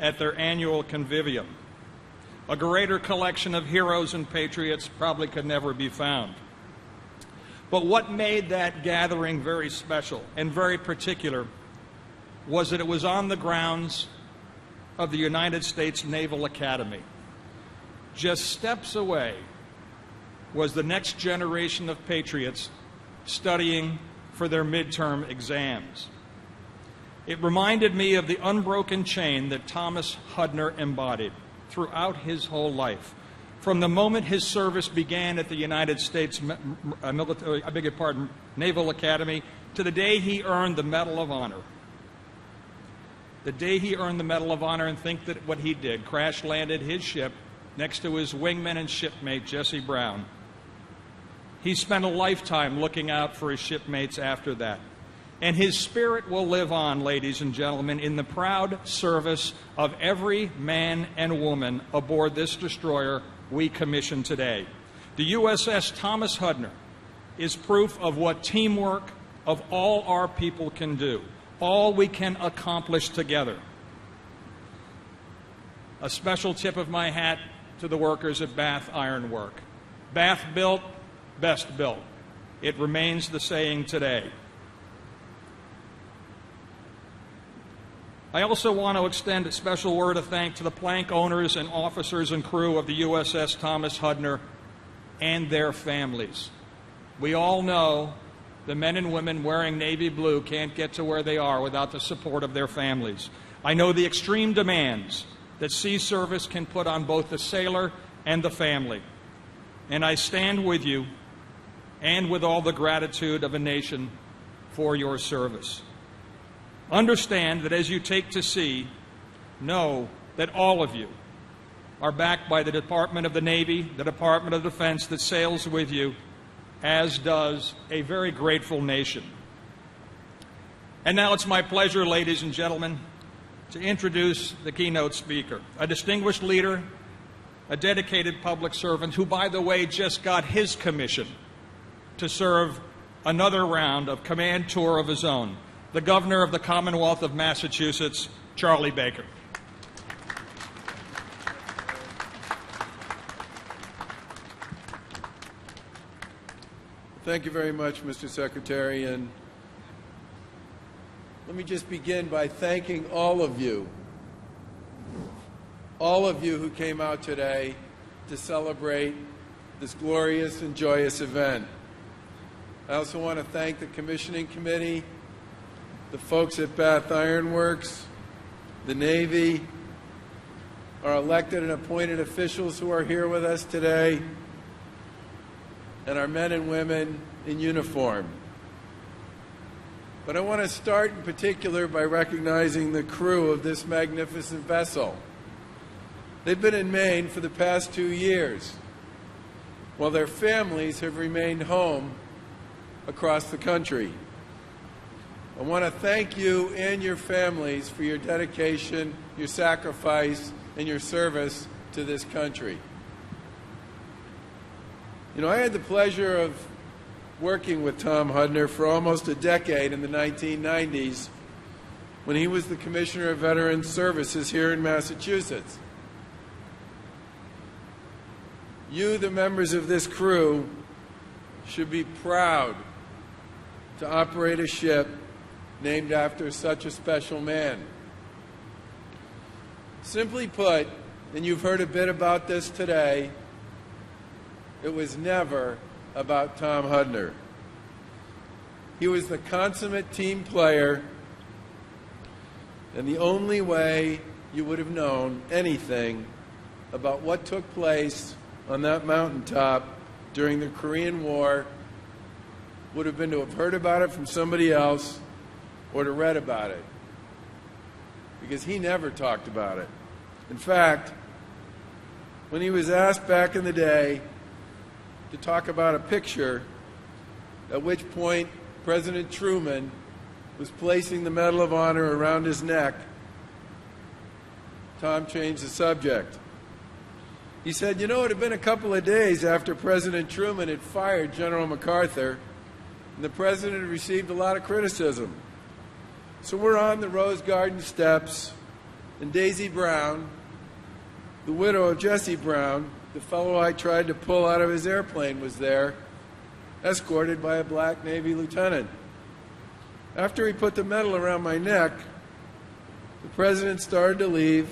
at their annual convivium. A greater collection of heroes and patriots probably could never be found. But what made that gathering very special and very particular was that it was on the grounds of the United States Naval Academy. Just steps away was the next generation of patriots studying for their midterm exams. It reminded me of the unbroken chain that Thomas Hudner embodied throughout his whole life. From the moment his service began at the United States Naval Academy to the day he earned the Medal of Honor. The day he earned the Medal of Honor, and think that what he did, crash-landed his ship next to his wingman and shipmate, Jesse Brown. He spent a lifetime looking out for his shipmates after that. And his spirit will live on, ladies and gentlemen, in the proud service of every man and woman aboard this destroyer we commission today. The USS Thomas Hudner is proof of what teamwork of all our people can do, all we can accomplish together. A special tip of my hat to the workers at Bath Iron Work. Bath built, best built. It remains the saying today. I also want to extend a special word of thanks to the plank owners and officers and crew of the USS Thomas Hudner and their families. We all know the men and women wearing navy blue can't get to where they are without the support of their families. I know the extreme demands that sea service can put on both the sailor and the family. And I stand with you and with all the gratitude of a nation for your service. Understand that as you take to sea, know that all of you are backed by the Department of the Navy, the Department of Defense that sails with you, as does a very grateful nation. And now it's my pleasure, ladies and gentlemen, to introduce the keynote speaker, a distinguished leader, a dedicated public servant who, by the way, just got his commission to serve another round of command tour of his own, the Governor of the Commonwealth of Massachusetts, Charlie Baker. Thank you very much, Mr. Secretary, and let me just begin by thanking all of you who came out today to celebrate this glorious and joyous event. I also want to thank the commissioning committee, the folks at Bath Iron Works, the Navy, our elected and appointed officials who are here with us today, and our men and women in uniform. But I want to start in particular by recognizing the crew of this magnificent vessel. They've been in Maine for the past 2 years, while their families have remained home across the country. I want to thank you and your families for your dedication, your sacrifice, and your service to this country. You know, I had the pleasure of working with Tom Hudner for almost a decade in the 1990s when he was the Commissioner of Veterans Services here in Massachusetts. You, the members of this crew, should be proud to operate a ship named after such a special man. Simply put, and you've heard a bit about this today, it was never about Tom Hudner. He was the consummate team player, and the only way you would have known anything about what took place on that mountaintop during the Korean War would have been to have heard about it from somebody else or to read about it, because he never talked about it. In fact, when he was asked back in the day to talk about a picture, at which point President Truman was placing the Medal of Honor around his neck, Tom changed the subject. He said, you know, it had been a couple of days after President Truman had fired General MacArthur, and the president had received a lot of criticism. So we're on the Rose Garden steps, and Daisy Brown, the widow of Jesse Brown, the fellow I tried to pull out of his airplane, was there, escorted by a black Navy lieutenant. After he put the medal around my neck, the president started to leave,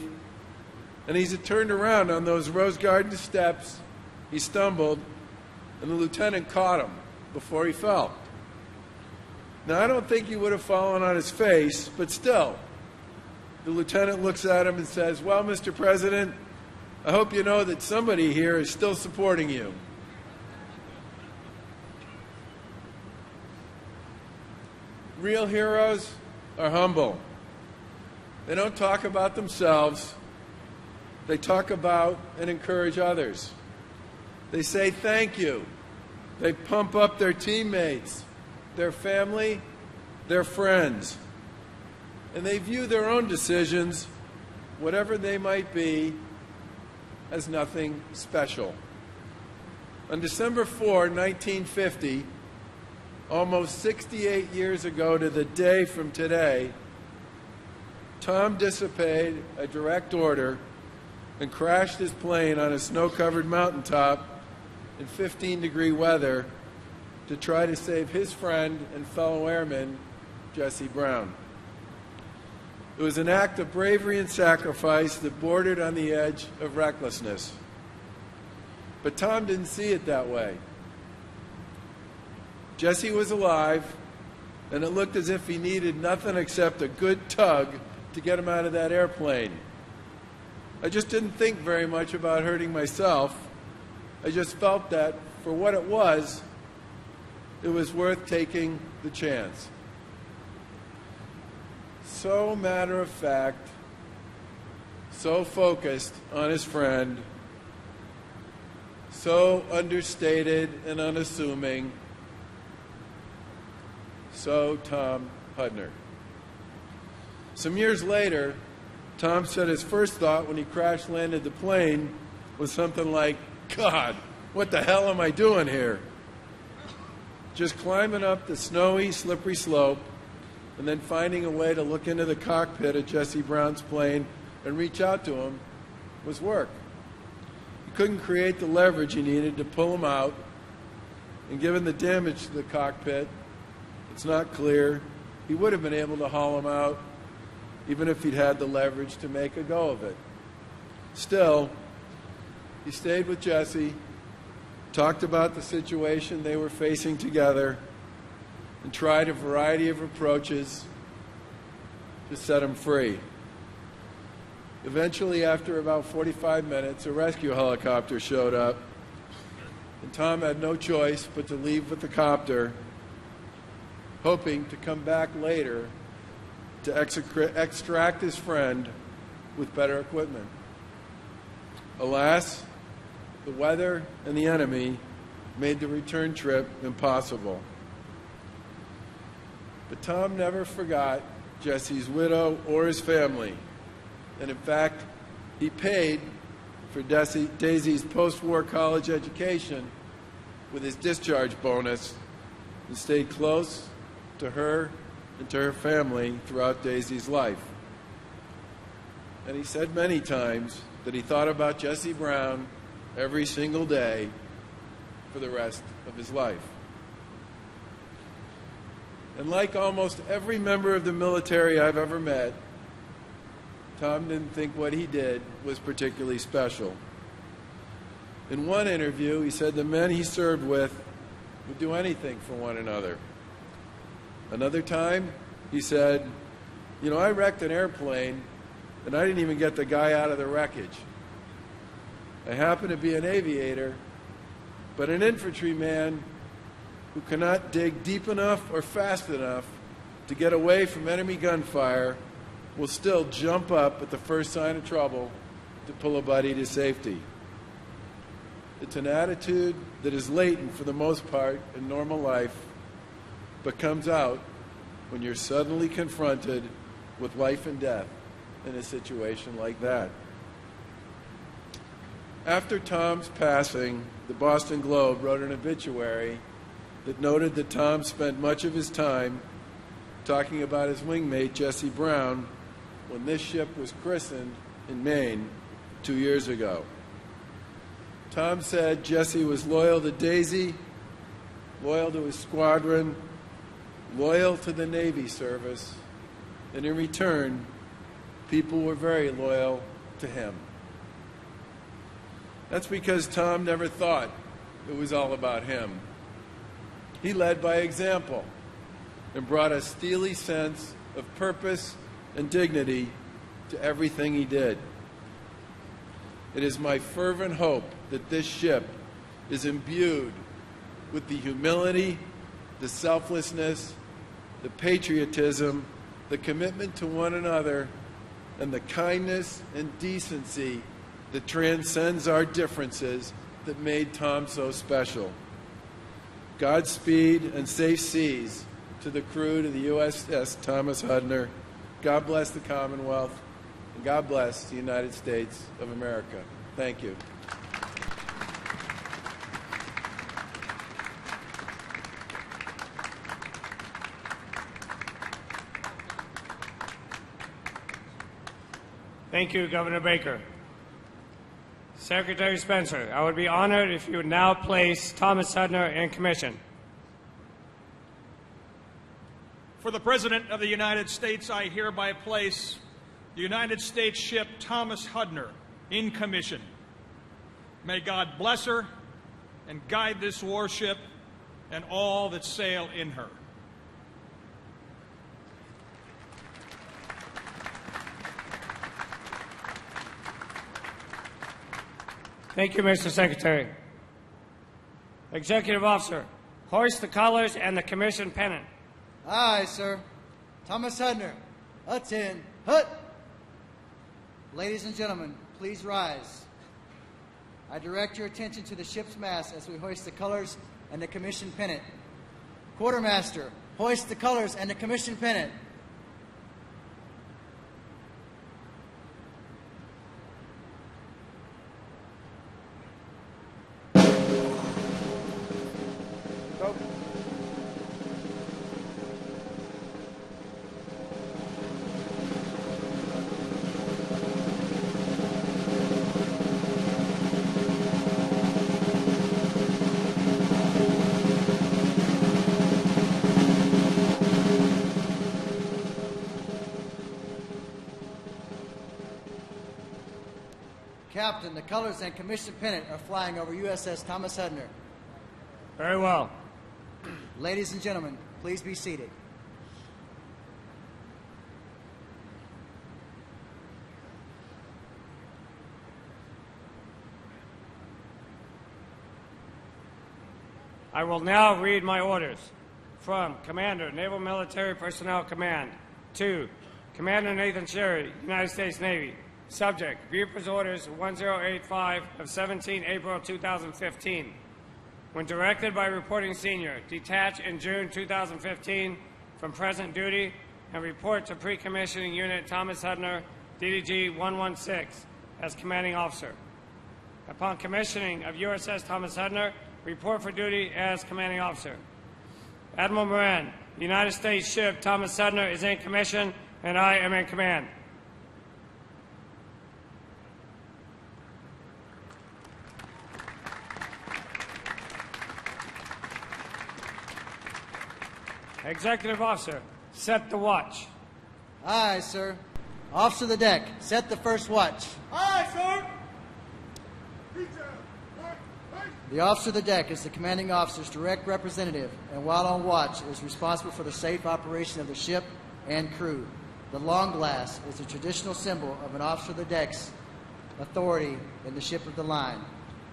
and as he turned around on those Rose Garden steps, he stumbled, and the lieutenant caught him before he fell. Now, I don't think he would have fallen on his face, but still, the lieutenant looks at him and says, well, Mr. President, I hope you know that somebody here is still supporting you. Real heroes are humble. They don't talk about themselves. They talk about and encourage others. They say thank you. They pump up their teammates, their family, their friends. And they view their own decisions, whatever they might be, as nothing special. On December 4, 1950, almost 68 years ago to the day from today, Tom disobeyed a direct order and crashed his plane on a snow-covered mountaintop in 15-degree weather to try to save his friend and fellow airman, Jesse Brown. It was an act of bravery and sacrifice that bordered on the edge of recklessness. But Tom didn't see it that way. Jesse was alive, and it looked as if he needed nothing except a good tug to get him out of that airplane. I just didn't think very much about hurting myself. I just felt that, for what it was worth taking the chance. So matter of fact, so focused on his friend, so understated and unassuming, so Tom Hudner. Some years later, Tom said his first thought when he crash-landed the plane was something like, God, what the hell am I doing here? Just climbing up the snowy, slippery slope and then finding a way to look into the cockpit of Jesse Brown's plane and reach out to him was work. He couldn't create the leverage he needed to pull him out, and given the damage to the cockpit, it's not clear he would have been able to haul him out even if he'd had the leverage to make a go of it. Still, he stayed with Jesse, talked about the situation they were facing together, and tried a variety of approaches to set him free. Eventually, after about 45 minutes, a rescue helicopter showed up, and Tom had no choice but to leave with the copter, hoping to come back later to extract his friend with better equipment. Alas, the weather and the enemy made the return trip impossible. But Tom never forgot Jesse's widow or his family. And in fact, he paid for Daisy's post-war college education with his discharge bonus and stayed close to her and to her family throughout Daisy's life. And he said many times that he thought about Jesse Brown every single day for the rest of his life. And like almost every member of the military I've ever met, Tom didn't think what he did was particularly special. In one interview, he said the men he served with would do anything for one another. Another time, he said, you know, I wrecked an airplane, and I didn't even get the guy out of the wreckage. I happened to be an aviator, but an infantryman who who cannot dig deep enough or fast enough to get away from enemy gunfire will still jump up at the first sign of trouble to pull a buddy to safety. It's an attitude that is latent for the most part in normal life, but comes out when you're suddenly confronted with life and death in a situation like that. After Tom's passing, the Boston Globe wrote an obituary that noted that Tom spent much of his time talking about his wingmate, Jesse Brown, when this ship was christened in Maine 2 years ago. Tom said Jesse was loyal to Daisy, loyal to his squadron, loyal to the Navy service, and in return, people were very loyal to him. That's because Tom never thought it was all about him. He led by example and brought a steely sense of purpose and dignity to everything he did. It is my fervent hope that this ship is imbued with the humility, the selflessness, the patriotism, the commitment to one another, and the kindness and decency that transcends our differences that made Tom so special. Godspeed and safe seas to the crew to the USS Thomas Hudner. God bless the Commonwealth, and God bless the United States of America. Thank you. Thank you, Governor Baker. Secretary Spencer, I would be honored if you would now place Thomas Hudner in commission. For the President of the United States, I hereby place the United States ship Thomas Hudner in commission. May God bless her and guide this warship and all that sail in her. Thank you, Mr. Secretary. Executive Officer, hoist the colors and the commission pennant. Aye, sir. Thomas Hudner, attend. Hut! Ladies and gentlemen, please rise. I direct your attention to the ship's mast as we hoist the colors and the commission pennant. Quartermaster, hoist the colors and the commission pennant. Captain, the colors and commission pennant are flying over USS Thomas Hudner. Very well. Ladies and gentlemen, please be seated. I will now read my orders. From Commander, Naval Military Personnel Command, to Commander Nathan Sherry, United States Navy. Subject, Buford's Orders 1085 of 17 April 2015. When directed by Reporting Senior, detach in June 2015 from present duty and report to Pre-Commissioning Unit Thomas Hudner, DDG 116, as Commanding Officer. Upon commissioning of USS Thomas Hudner, report for duty as Commanding Officer. Admiral Moran, the United States ship Thomas Hudner is in commission and I am in command. Executive Officer, set the watch. Aye, sir. Officer of the deck, set the first watch. Aye, sir. The officer of the deck is the commanding officer's direct representative, and while on watch is responsible for the safe operation of the ship and crew. The long glass is a traditional symbol of an officer of the deck's authority in the ship of the line.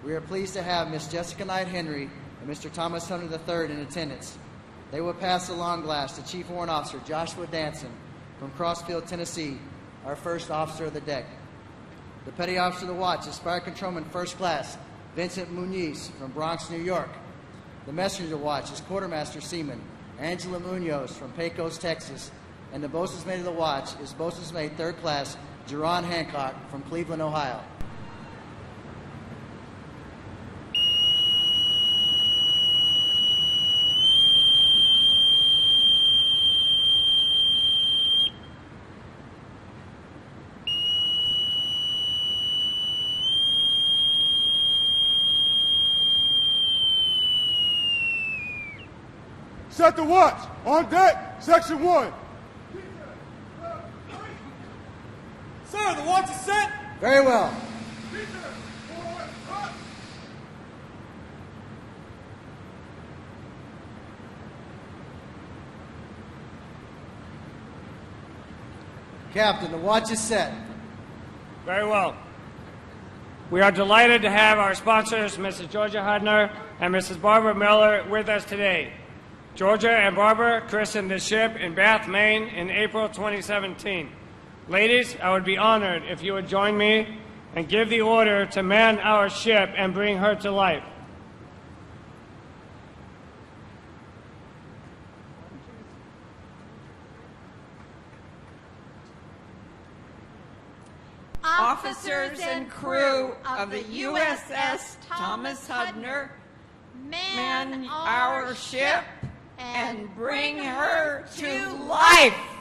We are pleased to have Miss Jessica Knight Henry and Mr. Thomas Hudner III in attendance. They will pass the long glass to Chief Warrant Officer Joshua Danson from Crossfield, Tennessee, our first officer of the deck. The Petty Officer of the Watch is Fire Controlman First Class Vincent Muniz from Bronx, New York. The Messenger Watch is Quartermaster Seaman Angela Munoz from Pecos, Texas. And the Bosun's Mate of the Watch is Bosun's Mate Third Class Jerron Hancock from Cleveland, Ohio. Set the watch! On deck, Section 1! Sir, the watch is set! Very well. Captain, the watch is set. Very well. We are delighted to have our sponsors, Mrs. Georgia Hudner and Mrs. Barbara Miller, with us today. Georgia and Barbara christened the ship in Bath, Maine in April 2017. Ladies, I would be honored if you would join me and give the order to man our ship and bring her to life. Officers and crew of the USS Thomas Hudner, man our ship and bring her to life.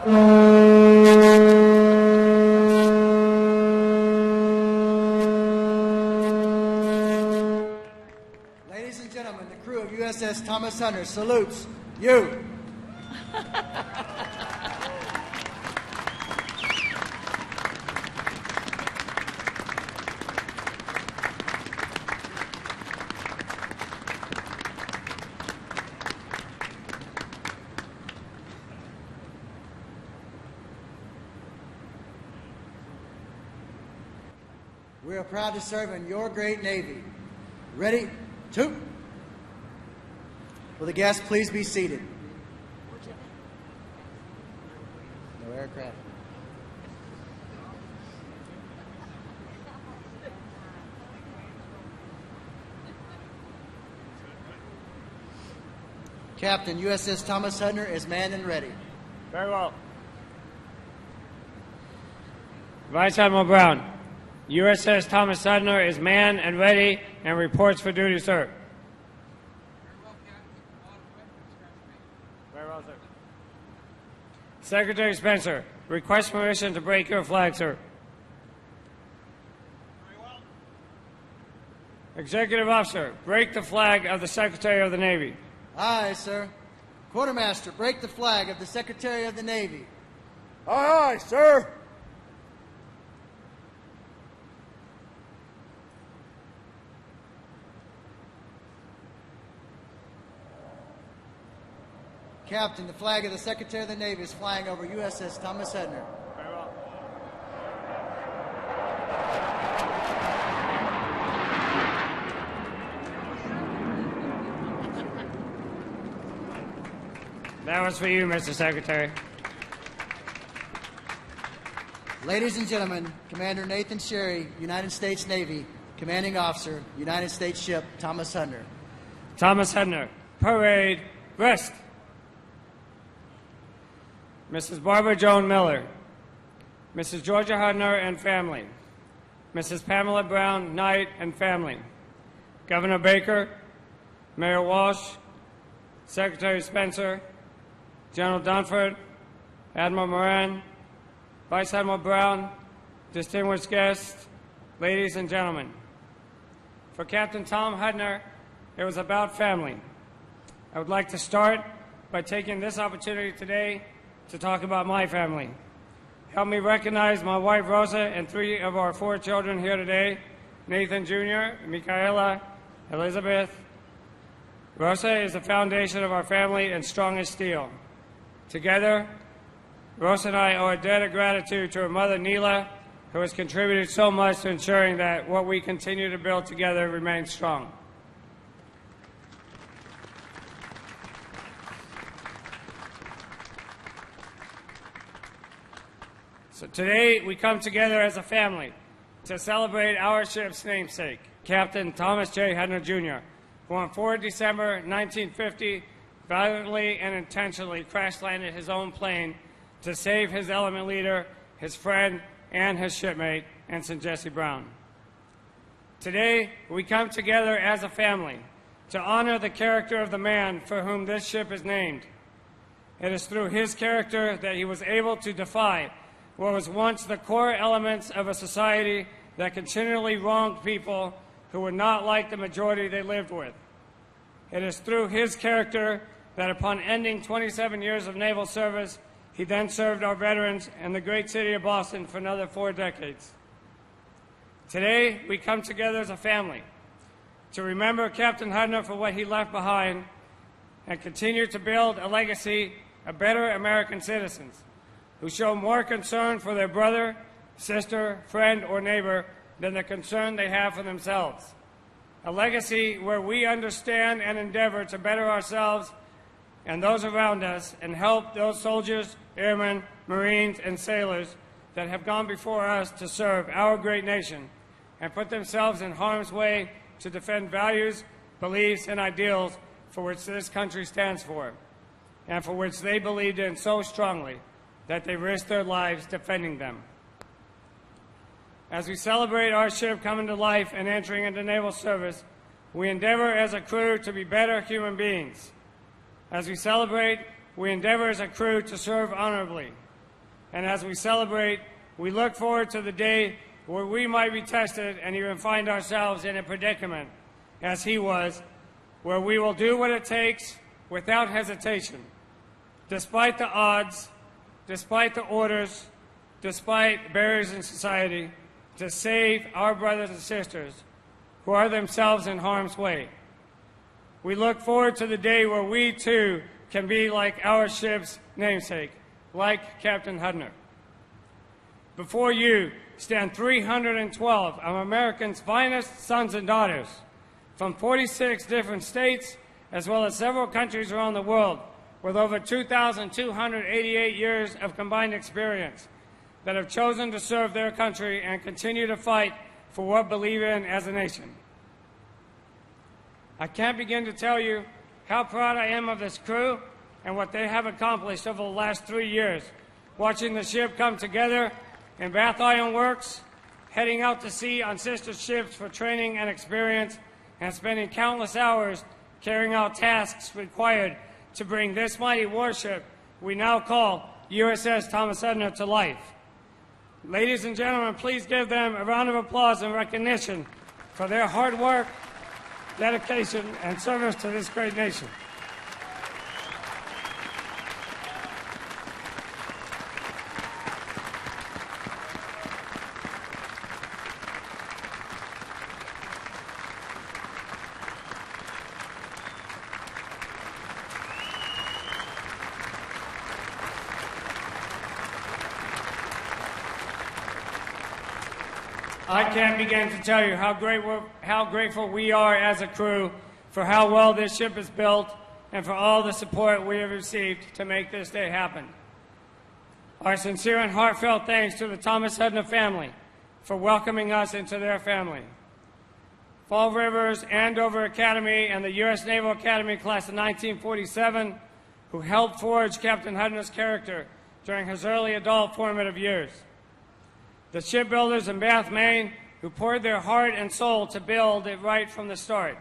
Ladies and gentlemen, the crew of USS Thomas Hudner salutes you. We are proud to serve in your great Navy. Ready? Two. Will the guests please be seated? No aircraft. Captain, USS Thomas Hudner is manned and ready. Very well. Vice Admiral Brown, USS Thomas Hudner is manned and ready and reports for duty, sir. Very well, sir. Secretary Spencer, request permission to break your flag, sir. Very well. Executive Officer, break the flag of the Secretary of the Navy. Aye, sir. Quartermaster, break the flag of the Secretary of the Navy. Aye, aye, sir. Captain, the flag of the Secretary of the Navy is flying over USS Thomas Hudner. Very well. That was for you, Mr. Secretary. Ladies and gentlemen, Commander Nathan Sherry, United States Navy, Commanding Officer, United States Ship Thomas Hudner. Thomas Hudner, parade, rest. Mrs. Barbara Joan Miller, Mrs. Georgia Hudner and family, Mrs. Pamela Brown Knight and family, Governor Baker, Mayor Walsh, Secretary Spencer, General Dunford, Admiral Moran, Vice Admiral Brown, distinguished guests, ladies and gentlemen. For Captain Tom Hudner, it was about family. I would like to start by taking this opportunity today to talk about my family. Help me recognize my wife Rosa and 3 of our 4 children here today, Nathan Jr., Michaela, Elizabeth. Rosa is the foundation of our family and strong as steel. Together, Rosa and I owe a debt of gratitude to her mother Neela, who has contributed so much to ensuring that what we continue to build together remains strong. So today we come together as a family to celebrate our ship's namesake, Captain Thomas J. Hudner Jr., who on 4 December 1950 valiantly and intentionally crash-landed his own plane to save his element leader, his friend, and his shipmate, Ensign Jesse Brown. Today we come together as a family to honor the character of the man for whom this ship is named. It is through his character that he was able to defy what was once the core elements of a society that continually wronged people who were not like the majority they lived with. It is through his character that upon ending 27 years of naval service, he then served our veterans in the great city of Boston for another 4 decades. Today, we come together as a family to remember Captain Hudner for what he left behind and continue to build a legacy of better American citizens who show more concern for their brother, sister, friend, or neighbor than the concern they have for themselves. A legacy where we understand and endeavor to better ourselves and those around us and help those soldiers, airmen, Marines, and sailors that have gone before us to serve our great nation and put themselves in harm's way to defend values, beliefs, and ideals for which this country stands for and for which they believed in so strongly that they risked their lives defending them. As we celebrate our ship coming to life and entering into naval service, we endeavor as a crew to be better human beings. As we celebrate, we endeavor as a crew to serve honorably, And as we celebrate, we look forward to the day where we might be tested and even find ourselves in a predicament, as he was, where we will do what it takes without hesitation, despite the odds, despite the orders, despite barriers in society, to save our brothers and sisters who are themselves in harm's way. We look forward to the day where we too can be like our ship's namesake, like Captain Hudner. Before you stand 312 of America's finest sons and daughters from 46 different states, as well as several countries around the world, with over 2,288 years of combined experience, that have chosen to serve their country and continue to fight for what we believe in as a nation. I can't begin to tell you how proud I am of this crew and what they have accomplished over the last 3 years, watching the ship come together in Bath Iron Works, heading out to sea on sister ships for training and experience, and spending countless hours carrying out tasks required to bring this mighty warship we now call USS Thomas Hudner to life. Ladies and gentlemen, please give them a round of applause and recognition for their hard work, dedication, and service to this great nation. I can't begin to tell you how grateful we are as a crew for how well this ship is built and for all the support we have received to make this day happen. Our sincere and heartfelt thanks to the Thomas Hudner family for welcoming us into their family. Fall River's Andover Academy and the U.S. Naval Academy class of 1947, who helped forge Captain Hudner's character during his early adult formative years. The shipbuilders in Bath, Maine, who poured their heart and soul to build it right from the start.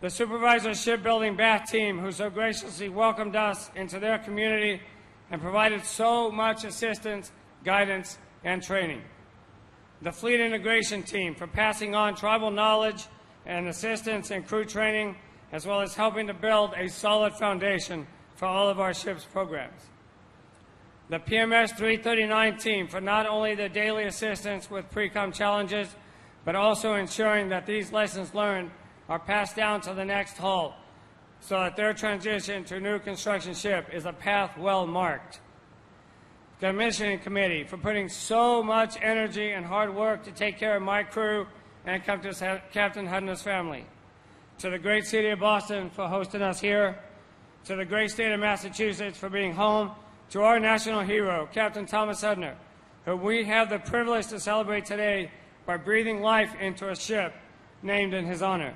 The Supervisor Shipbuilding Bath team, who so graciously welcomed us into their community and provided so much assistance, guidance, and training. The Fleet Integration team for passing on tribal knowledge and assistance in crew training, as well as helping to build a solid foundation for all of our ship's programs. The PMS 339 team for not only the daily assistance with pre-com challenges, but also ensuring that these lessons learned are passed down to the next hull so that their transition to a new construction ship is a path well marked. The Commissioning Committee for putting so much energy and hard work to take care of my crew and Captain Hudner's family. To the great city of Boston for hosting us here. To the great state of Massachusetts for being home to our national hero, Captain Thomas Hudner, who we have the privilege to celebrate today by breathing life into a ship named in his honor.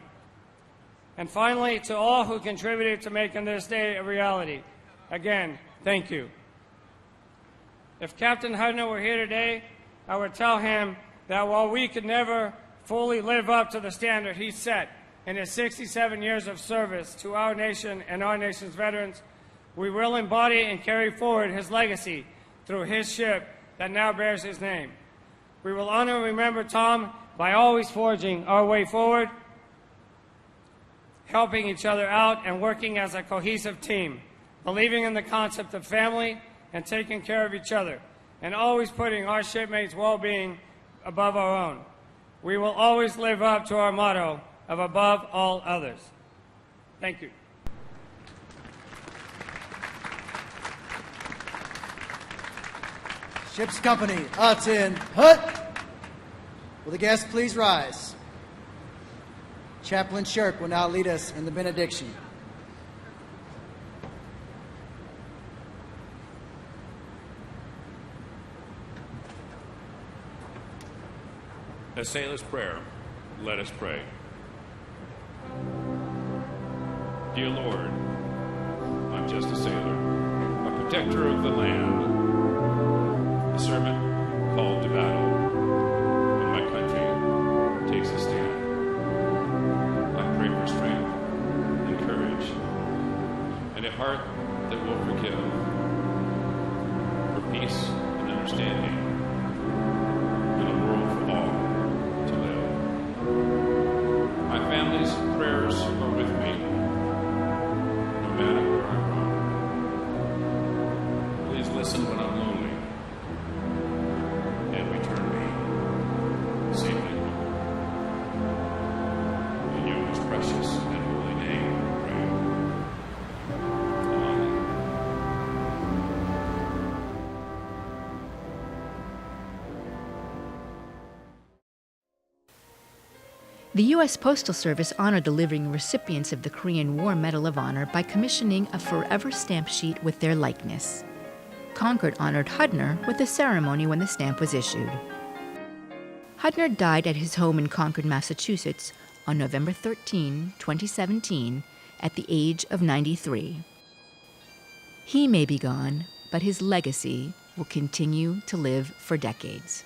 And finally, to all who contributed to making this day a reality, again, thank you. If Captain Hudner were here today, I would tell him that while we could never fully live up to the standard he set in his 67 years of service to our nation and our nation's veterans, we will embody and carry forward his legacy through his ship that now bears his name. We will honor and remember Tom by always forging our way forward, helping each other out, and working as a cohesive team, believing in the concept of family and taking care of each other, and always putting our shipmates' well-being above our own. We will always live up to our motto of above all others. Thank you. Ship's company, attend hut. Will the guests please rise? Chaplain Shirk will now lead us in the benediction. A sailor's prayer, let us pray. Dear Lord, I'm just a sailor, a protector of the land, a servant called to battle when my country takes a stand. I pray for strength and courage and a heart that will forgive, for peace and understanding, and a world for all to live. My family's prayers are with me, no matter where I roam. Please listen when I'm lonely, and return me safely home. In your most precious and holy name, I pray. Amen. The U.S. Postal Service honored the living recipients of the Korean War Medal of Honor by commissioning a forever stamp sheet with their likeness. Concord honored Hudner with a ceremony when the stamp was issued. Hudner died at his home in Concord, Massachusetts on November 13, 2017, at the age of 93. He may be gone, but his legacy will continue to live for decades.